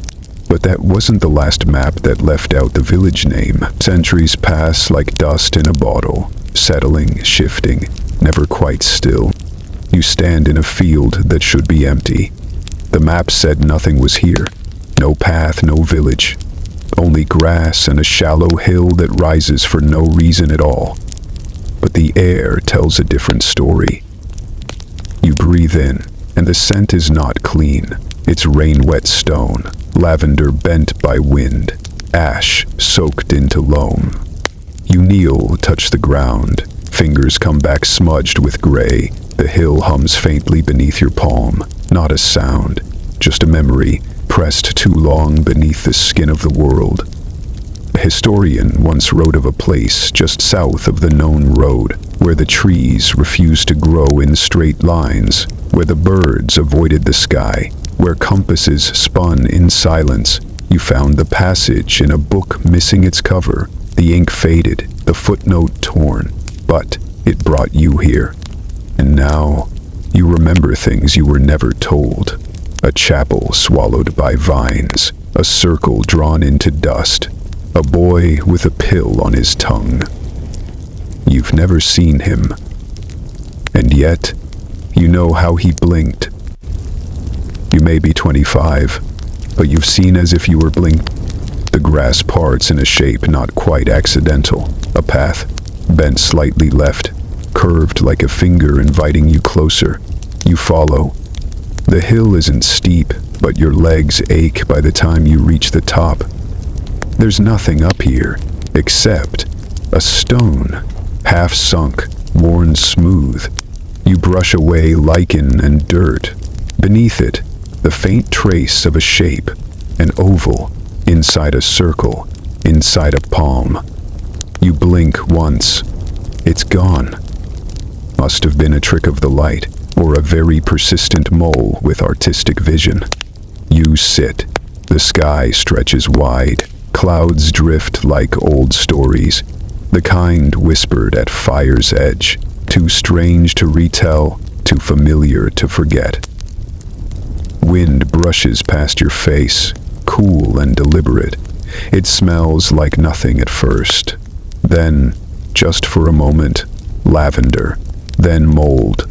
But that wasn't the last map that left out the village name. Centuries pass like dust in a bottle, settling, shifting, never quite still. You stand in a field that should be empty. The map said nothing was here. No path, no village. Only grass and a shallow hill that rises for no reason at all. But the air tells a different story. You breathe in, and the scent is not clean. It's rain-wet stone, lavender bent by wind, ash soaked into loam. You kneel, touch the ground. Fingers come back smudged with gray. The hill hums faintly beneath your palm. Not a sound, just a memory, pressed too long beneath the skin of the world. A historian once wrote of a place just south of the known road, where the trees refused to grow in straight lines, where the birds avoided the sky, where compasses spun in silence. You found the passage in a book missing its cover, the ink faded, the footnote torn, but it brought you here. And now, you remember things you were never told. A chapel swallowed by vines, a circle drawn into dust, a boy with a pill on his tongue. You've never seen him, and yet, you know how he blinked. You may be 25, but you've seen as if you were blinked. The grass parts in a shape not quite accidental, a path, bent slightly left, curved like a finger inviting you closer. You follow. The hill isn't steep, but your legs ache by the time you reach the top. There's nothing up here, except a stone, half sunk, worn smooth. You brush away lichen and dirt. Beneath it, the faint trace of a shape, an oval, inside a circle, inside a palm. You blink once. It's gone. Must have been a trick of the light, or a very persistent mole with artistic vision. You sit. The sky stretches wide. Clouds drift like old stories, the kind whispered at fire's edge, too strange to retell, too familiar to forget. Wind brushes past your face, cool and deliberate. It smells like nothing at first. Then, just for a moment, lavender, then mold,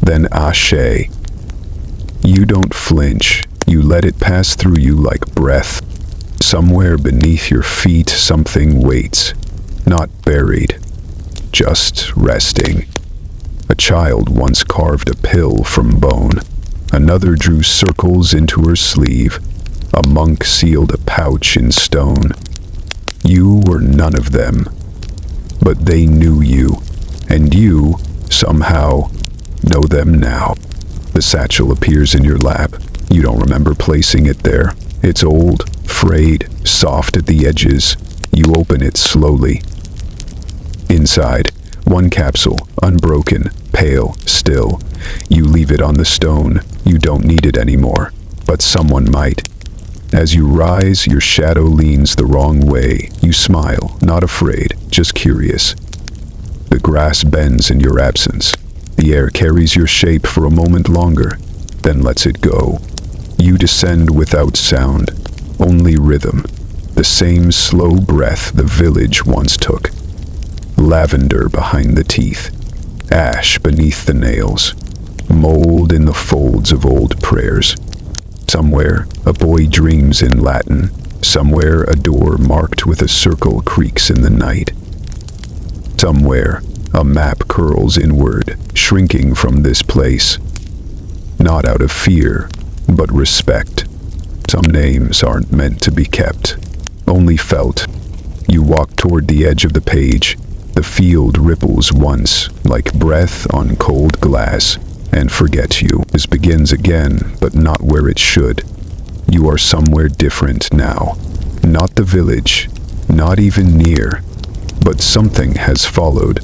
then ashe. You don't flinch, you let it pass through you like breath. Somewhere beneath your feet something waits, not buried, just resting. A child once carved a pill from bone. Another drew circles into her sleeve. A monk sealed a pouch in stone. You were none of them, but they knew you, and you, somehow, know them now. The satchel appears in your lap. You don't remember placing it there. It's old, frayed, soft at the edges. You open it slowly. Inside, one capsule, unbroken, pale, still. You leave it on the stone. You don't need it anymore, but someone might. As you rise, your shadow leans the wrong way. You smile, not afraid, just curious. The grass bends in your absence. The air carries your shape for a moment longer, then lets it go. You descend without sound, only rhythm, the same slow breath the village once took. Lavender behind the teeth, ash beneath the nails, mold in the folds of old prayers. Somewhere, a boy dreams in Latin. Somewhere, a door marked with a circle creaks in the night. Somewhere, a map curls inward, shrinking from this place. Not out of fear, but respect. Some names aren't meant to be kept, only felt. You walk toward the edge of the page. The field ripples once, like breath on cold glass, and forgets you. This begins again, but not where it should. You are somewhere different now. Not the village, not even near, but something has followed.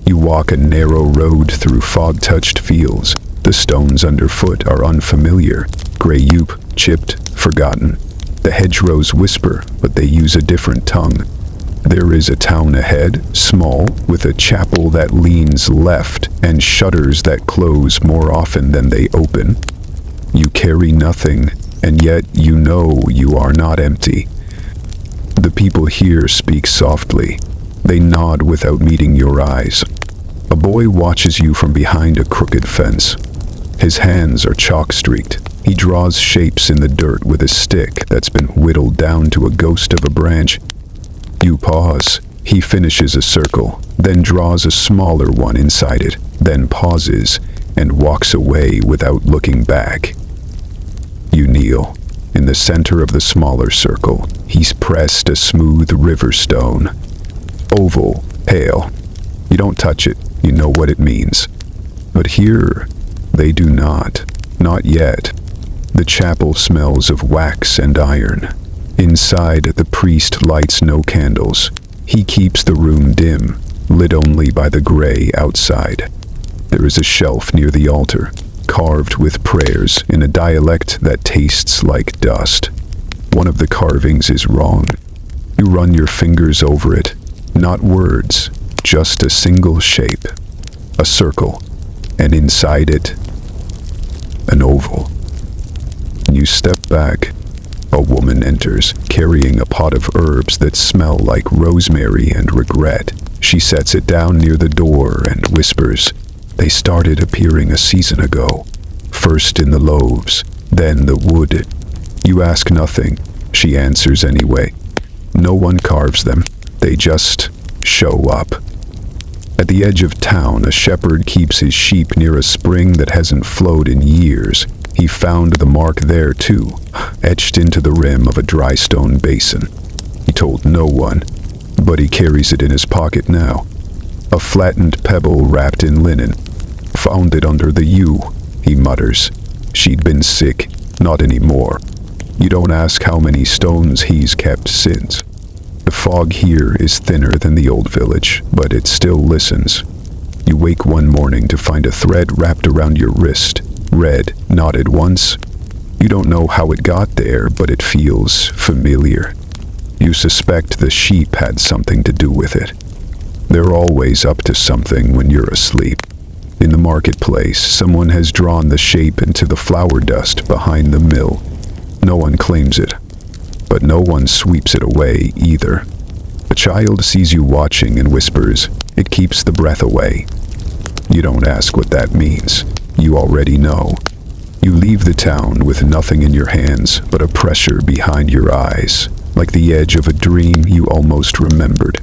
You walk a narrow road through fog-touched fields. The stones underfoot are unfamiliar, gray-yoop, chipped, forgotten. The hedgerows whisper, but they use a different tongue. There is a town ahead, small, with a chapel that leans left and shutters that close more often than they open. You carry nothing, and yet you know you are not empty. The people here speak softly. They nod without meeting your eyes. A boy watches you from behind a crooked fence. His hands are chalk-streaked. He draws shapes in the dirt with a stick that's been whittled down to a ghost of a branch. You pause. He finishes a circle, then draws a smaller one inside it, then pauses and walks away without looking back. You kneel. In the center of the smaller circle, he's pressed a smooth river stone. Oval, pale. You don't touch it, you know what it means. But here, they do not yet. The chapel smells of wax and iron. Inside, the priest lights no candles. He keeps the room dim, lit only by the gray outside. There is a shelf near the altar, carved with prayers in a dialect that tastes like dust. One of the carvings is wrong. You run your fingers over it. Not words, just a single shape. A circle, and inside it, an oval. You step back. A woman enters, carrying a pot of herbs that smell like rosemary and regret. She sets it down near the door and whispers, "They started appearing a season ago. First in the loaves, then the wood." You ask nothing. She answers anyway. No one carves them. They just show up. At the edge of town, a shepherd keeps his sheep near a spring that hasn't flowed in years. He found the mark there too, etched into the rim of a dry stone basin. He told no one, but he carries it in his pocket now. A flattened pebble wrapped in linen. "Found it under the yew," he mutters. "She'd been sick, not anymore." You don't ask how many stones he's kept since. The fog here is thinner than the old village, but it still listens. You wake one morning to find a thread wrapped around your wrist. Red, knotted once. You don't know how it got there, but it feels familiar. You suspect the sheep had something to do with it. They're always up to something when you're asleep. In the marketplace, someone has drawn the shape into the flour dust behind the mill. No one claims it, but no one sweeps it away either. A child sees you watching and whispers, "It keeps the breath away." You don't ask what that means. You already know. You leave the town with nothing in your hands but a pressure behind your eyes. like the edge of a dream you almost remembered.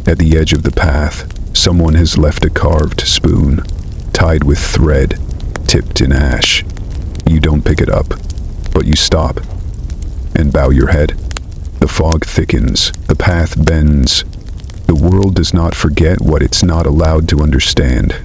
At the edge of the path, someone has left a carved spoon, tied with thread, tipped in ash. You don't pick it up, but you stop and bow your head. The fog thickens, the path bends. The world does not forget what it's not allowed to understand.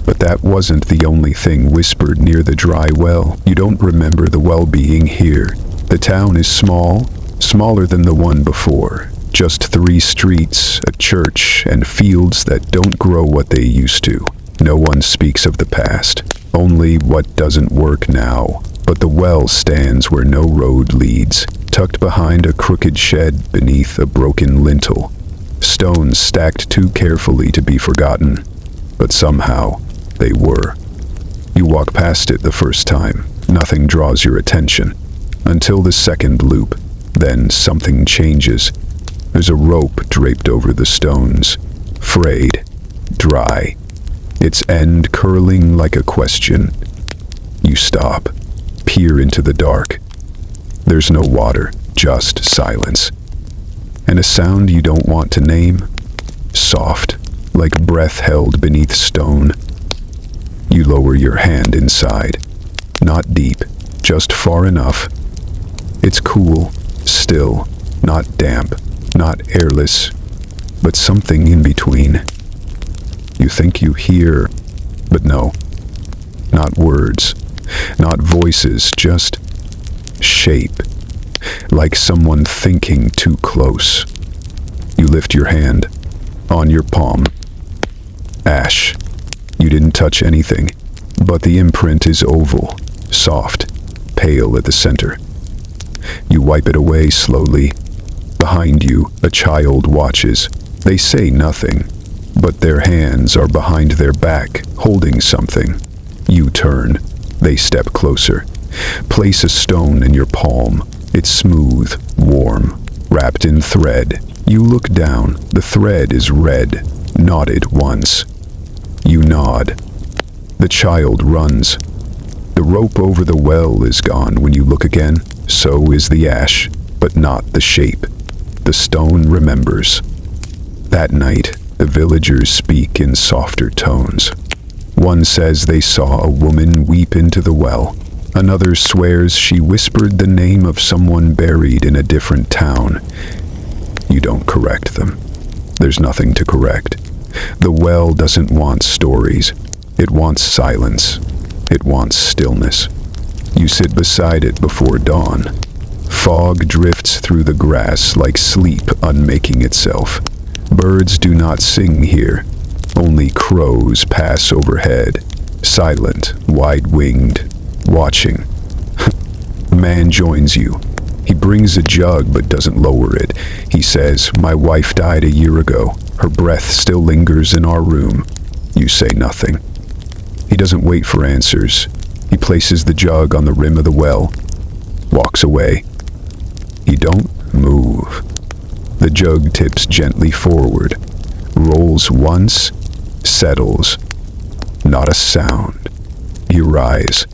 But that wasn't the only thing whispered near the dry well. You don't remember the well being here. The town is small, smaller than the one before. Just 3 streets, a church, and fields that don't grow what they used to. No one speaks of the past, only what doesn't work now. But the well stands where no road leads, tucked behind a crooked shed beneath a broken lintel. Stones stacked too carefully to be forgotten, but somehow they were. You walk past it the first time. Nothing draws your attention. Until the second loop. Then something changes. There's a rope draped over the stones. Frayed. Dry. Its end curling like a question. You stop. Peer into the dark. There's no water. Just silence. And a sound you don't want to name. Soft. Like breath held beneath stone. You lower your hand inside. Not deep, just far enough. It's cool, still, not damp, not airless, but something in between. You think you hear, but no. Not words, not voices, just shape. Like someone thinking too close. You lift your hand, on your palm. Ash. You didn't touch anything, but the imprint is oval, soft, pale at the center. You wipe it away slowly. Behind you, a child watches. They say nothing, but their hands are behind their back, holding something. You turn. They step closer. Place a stone in your palm. It's smooth, warm, wrapped in thread. You look down. The thread is red, knotted once. You nod. The child runs. The rope over the well is gone when you look again. So is the ash, but not the shape. The stone remembers. That night, the villagers speak in softer tones. One says they saw a woman weep into the well. Another swears she whispered the name of someone buried in a different town. You don't correct them. There's nothing to correct. The well doesn't want stories. It wants silence. It wants stillness. You sit beside it before dawn. Fog drifts through the grass like sleep unmaking itself. Birds do not sing here. Only crows pass overhead, silent, wide-winged, watching. A man joins you. He brings a jug but doesn't lower it. He says, "My wife died a year ago. Her breath still lingers in our room." You say nothing. He doesn't wait for answers. He places the jug on the rim of the well, walks away. You don't move. The jug tips gently forward, rolls once, settles. Not a sound. You rise.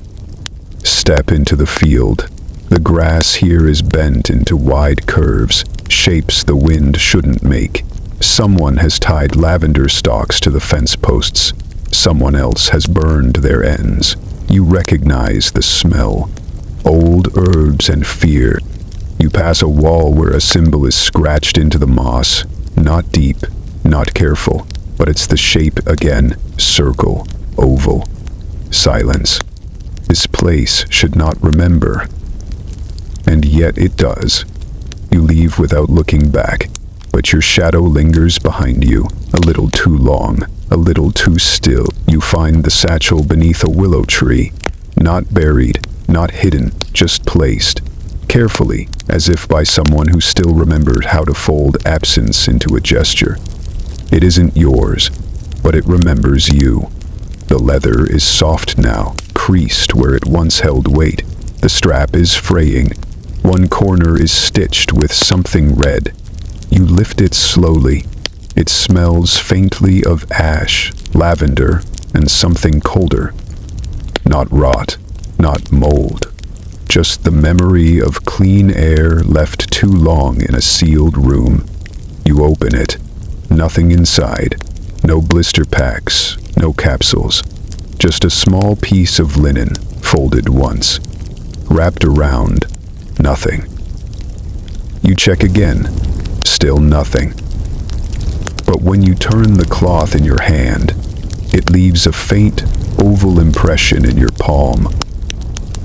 Step into the field. The grass here is bent into wide curves, shapes the wind shouldn't make. Someone has tied lavender stalks to the fence posts. Someone else has burned their ends. You recognize the smell. Old herbs and fear. You pass a wall where a symbol is scratched into the moss. Not deep, not careful, but it's the shape again. Circle, oval, silence. This place should not remember. And yet it does. You leave without looking back, but your shadow lingers behind you, a little too long, a little too still. You find the satchel beneath a willow tree, not buried, not hidden, just placed, carefully, as if by someone who still remembered how to fold absence into a gesture. It isn't yours, but it remembers you. The leather is soft now, creased where it once held weight. The strap is fraying. One corner is stitched with something red. You lift it slowly. It smells faintly of ash, lavender, and something colder. Not rot, not mold, just the memory of clean air left too long in a sealed room. You open it. Nothing inside. No blister packs, no capsules. Just a small piece of linen, folded once. Wrapped around, nothing. You check again. Still nothing. But when you turn the cloth in your hand, it leaves a faint, oval impression in your palm.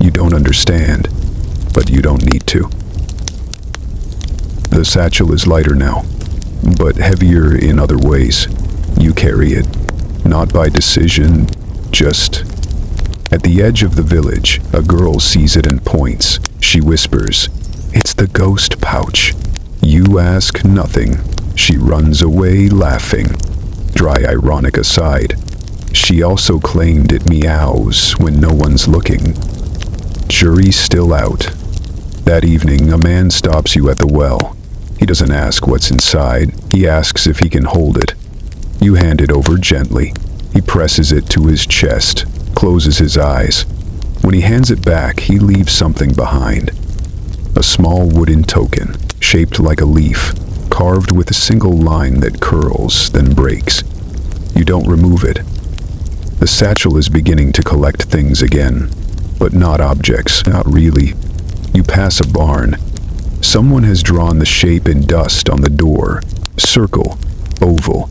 You don't understand, but you don't need to. The satchel is lighter now, but heavier in other ways. You carry it, not by decision, just... At the edge of the village, a girl sees it and points. She whispers, "It's the ghost pouch." You ask nothing. She runs away laughing. Dry ironic aside, she also claimed it meows when no one's looking. Jury's still out. That evening, a man stops you at the well. He doesn't ask what's inside. He asks if he can hold it. You hand it over gently. He presses it to his chest, closes his eyes. When he hands it back, he leaves something behind. A small wooden token, shaped like a leaf, carved with a single line that curls, then breaks. You don't remove it. The satchel is beginning to collect things again, but not objects, not really. You pass a barn. Someone has drawn the shape in dust on the door. Circle, oval.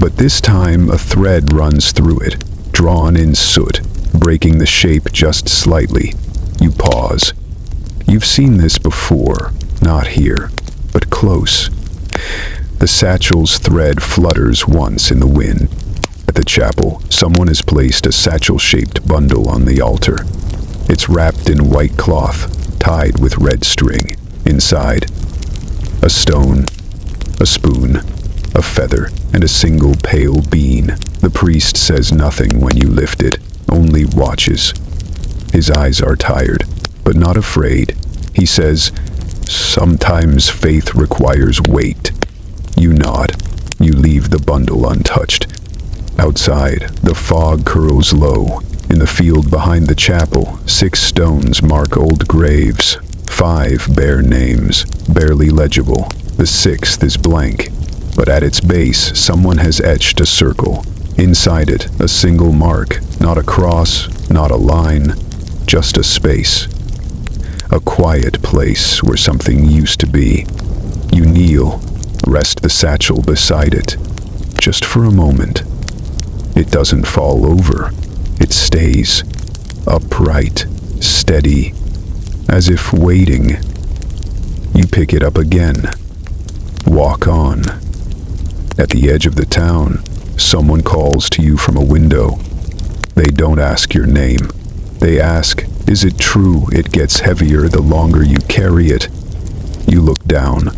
But this time a thread runs through it, drawn in soot, breaking the shape just slightly. You pause. You've seen this before, not here, but close. The satchel's thread flutters once in the wind. At the chapel, someone has placed a satchel-shaped bundle on the altar. It's wrapped in white cloth, tied with red string. Inside, a stone, a spoon, a feather, and a single pale bean. The priest says nothing when you lift it, only watches. His eyes are tired, but not afraid. He says, "Sometimes faith requires weight." You nod. You leave the bundle untouched. Outside, the fog curls low. In the field behind the chapel, 6 stones mark old graves. 5 bear names, barely legible. The 6th is blank. But at its base, someone has etched a circle. Inside it, a single mark, not a cross, not a line, just a space. A quiet place where something used to be. You kneel, rest the satchel beside it, just for a moment. It doesn't fall over. It stays, upright, steady, as if waiting. You pick it up again. Walk on. At the edge of the town, someone calls to you from a window. They don't ask your name. They ask, is it true it gets heavier the longer you carry it? You look down.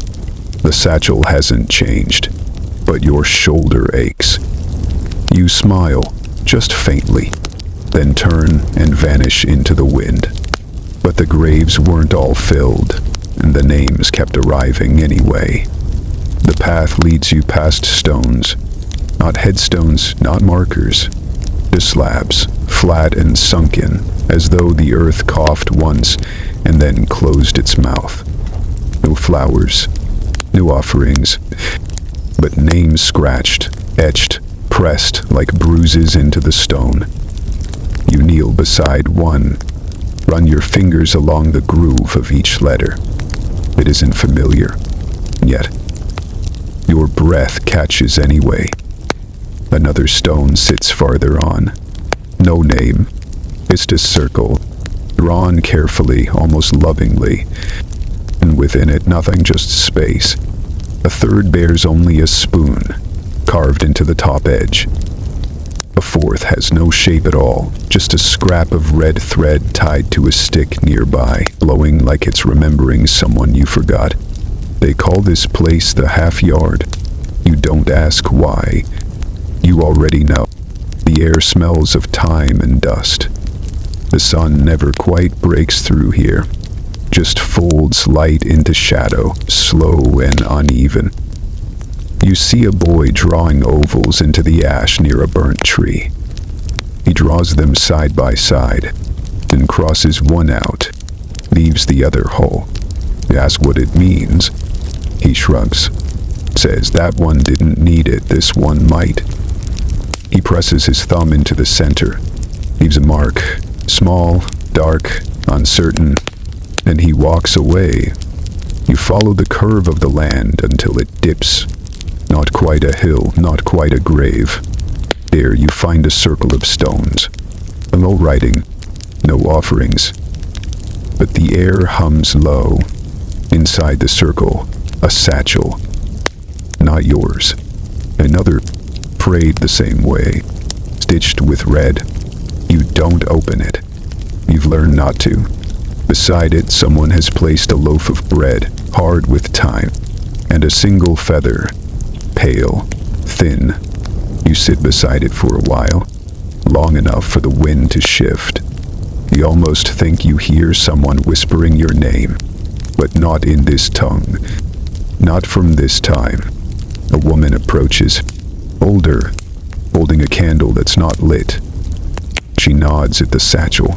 The satchel hasn't changed, but your shoulder aches. You smile, just faintly, then turn and vanish into the wind. But the graves weren't all filled, and the names kept arriving anyway. The path leads you past stones, not headstones, not markers, just slabs, flat and sunken, as though the earth coughed once and then closed its mouth. No flowers, no offerings, but names scratched, etched, pressed like bruises into the stone. You kneel beside one, run your fingers along the groove of each letter. It isn't familiar, yet your breath catches anyway. Another stone sits farther on. No name, just a circle, drawn carefully, almost lovingly, and within it nothing, just space. A third bears only a spoon, carved into the top edge. A fourth has no shape at all, just a scrap of red thread tied to a stick nearby, glowing like it's remembering someone you forgot. They call this place the half yard. You don't ask why. You already know. The air smells of time and dust. The sun never quite breaks through here, just folds light into shadow, slow and uneven. You see a boy drawing ovals into the ash near a burnt tree. He draws them side by side, then crosses one out, leaves the other hole. You ask what it means. He shrugs, says that one didn't need it, this one might. He presses his thumb into the center, leaves a mark, small, dark, uncertain, and he walks away. You follow the curve of the land until it dips. Not quite a hill, not quite a grave. There you find a circle of stones. No writing, no offerings. But the air hums low. Inside the circle, a satchel. Not yours. Another, prayed the same way. Stitched with red. You don't open it. You've learned not to. Beside it, someone has placed a loaf of bread, hard with time, and a single feather, pale, thin. You sit beside it for a while, long enough for the wind to shift. You almost think you hear someone whispering your name, but not in this tongue, not from this time. A woman approaches, older, holding a candle that's not lit. She nods at the satchel.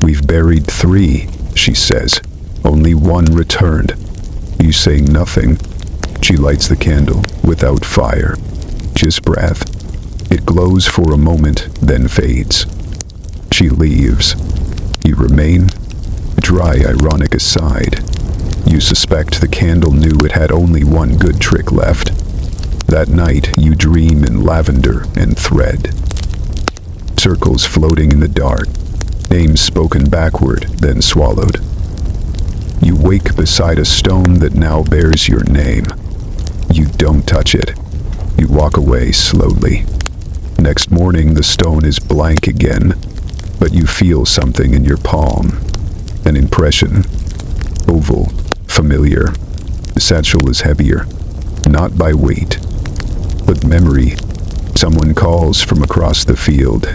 "We've buried 3, she says. Only 1 returned." You say nothing. She lights the candle without fire, just breath. It glows for a moment, then fades. She leaves. You remain, dry ironic aside. You suspect the candle knew it had only one good trick left. That night, you dream in lavender and thread. Circles floating in the dark, names spoken backward, then swallowed. You wake beside a stone that now bears your name. You don't touch it. You walk away slowly. Next morning, the stone is blank again, but you feel something in your palm. An impression. Oval. Familiar. The satchel is heavier. Not by weight, but memory. Someone calls from across the field.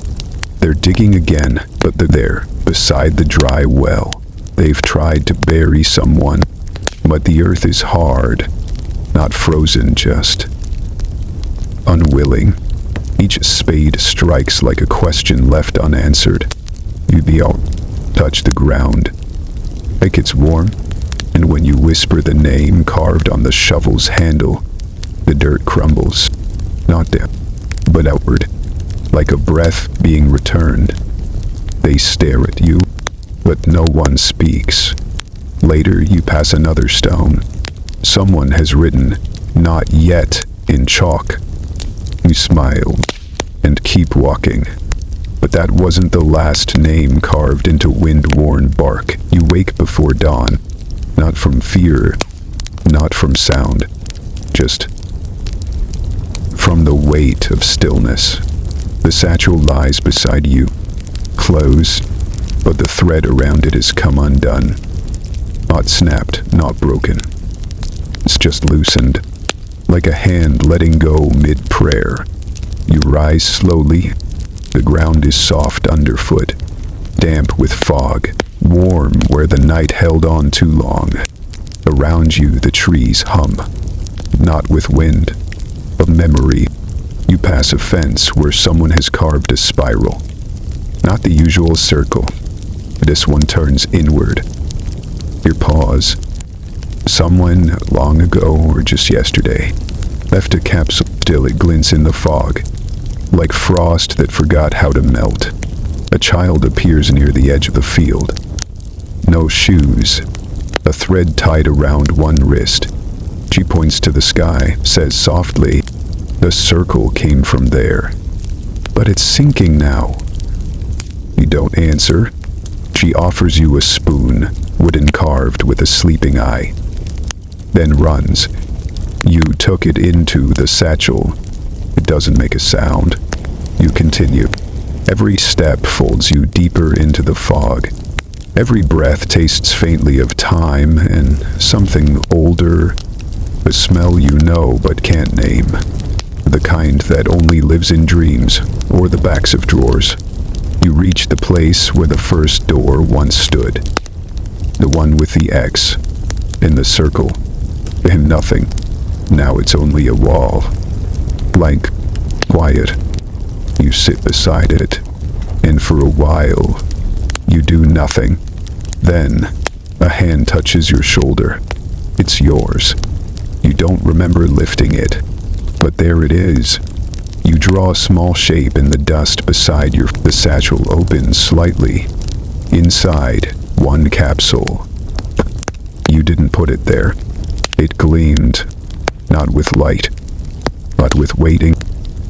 They're digging again, but they're there, beside the dry well. They've tried to bury someone, but the earth is hard. Not frozen, just unwilling. Each spade strikes like a question left unanswered. Vial, touch the ground. Like it's warm, and when you whisper the name carved on the shovel's handle, the dirt crumbles. Not down, but outward, like a breath being returned. They stare at you, but no one speaks. Later, you pass another stone. Someone has written, "Not yet," in chalk. You smile and keep walking. But that wasn't the last name carved into wind-worn bark. You wake before dawn, not from fear, not from sound, just from the weight of stillness. The satchel lies beside you, closed, but the thread around it has come undone. Not snapped, not broken. It's just loosened, like a hand letting go mid-prayer. You rise slowly. The ground is soft underfoot, damp with fog, warm where the night held on too long. Around you the trees hum, not with wind, but memory. You pass a fence where someone has carved a spiral. Not the usual circle. This one turns inward. You pause. Someone, long ago or just yesterday, left a capsule. Still it glints in the fog, like frost that forgot how to melt. A child appears near the edge of the field. No shoes. A thread tied around one wrist. She points to the sky, says softly, "The circle came from there. But it's sinking now." You don't answer. She offers you a spoon, wooden carved with a sleeping eye. Then runs. You took it into the satchel. It doesn't make a sound. You continue. Every step folds you deeper into the fog. Every breath tastes faintly of time and something older, a smell you know but can't name. The kind that only lives in dreams or the backs of drawers. You reach the place where the first door once stood. The one with the X in the circle. And nothing. Now it's only a wall. Blank. Quiet. You sit beside it. And for a while, you do nothing. Then, A hand touches your shoulder. It's yours. You don't remember lifting it, but there it is. You draw a small shape in the dust beside the satchel opens slightly. Inside, one capsule. You didn't put it there. It gleamed, not with light, but with waiting.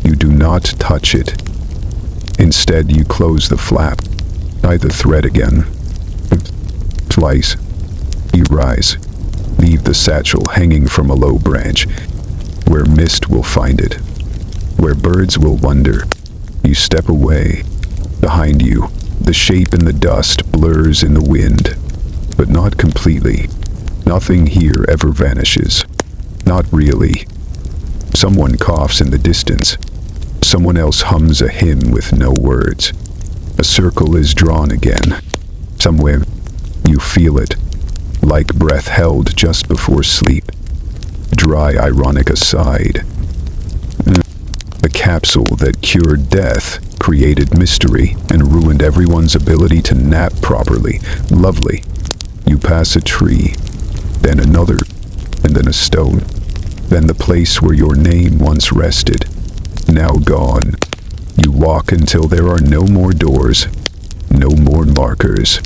You do not touch it. Instead, you close the flap. Tie the thread again. Twice. You rise. Leave the satchel hanging from a low branch, where mist will find it, where birds will wonder. You step away. Behind you, the shape in the dust blurs in the wind, but not completely. Nothing here ever vanishes. Not really. Someone coughs in the distance. Someone else hums a hymn with no words. A circle is drawn again. Somewhere, you feel it, like breath held just before sleep. Dry ironic aside. A capsule that cured death, created mystery, and ruined everyone's ability to nap properly. Lovely. You pass a tree, then another, and then a stone. Then the place where your name once rested. Now gone. You walk until there are no more doors, no more markers,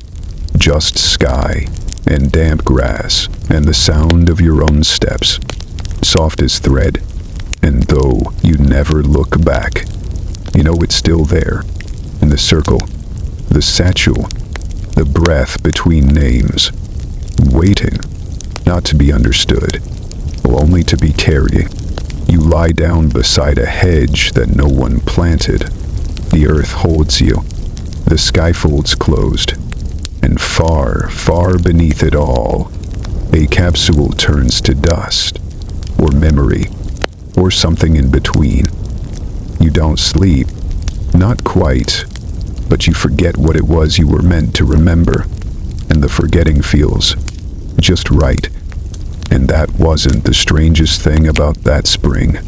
just sky and damp grass and the sound of your own steps, soft as thread. And though you never look back, you know it's still there, in the circle, the satchel, the breath between names, waiting, not to be understood, only to be carried. You lie down beside a hedge that no one planted. The earth holds you. The sky folds closed. And far, far beneath it all, a capsule turns to dust, or memory, or something in between. You don't sleep. Not quite. But you forget what it was you were meant to remember. And the forgetting feels just right. And that wasn't the strangest thing about that spring.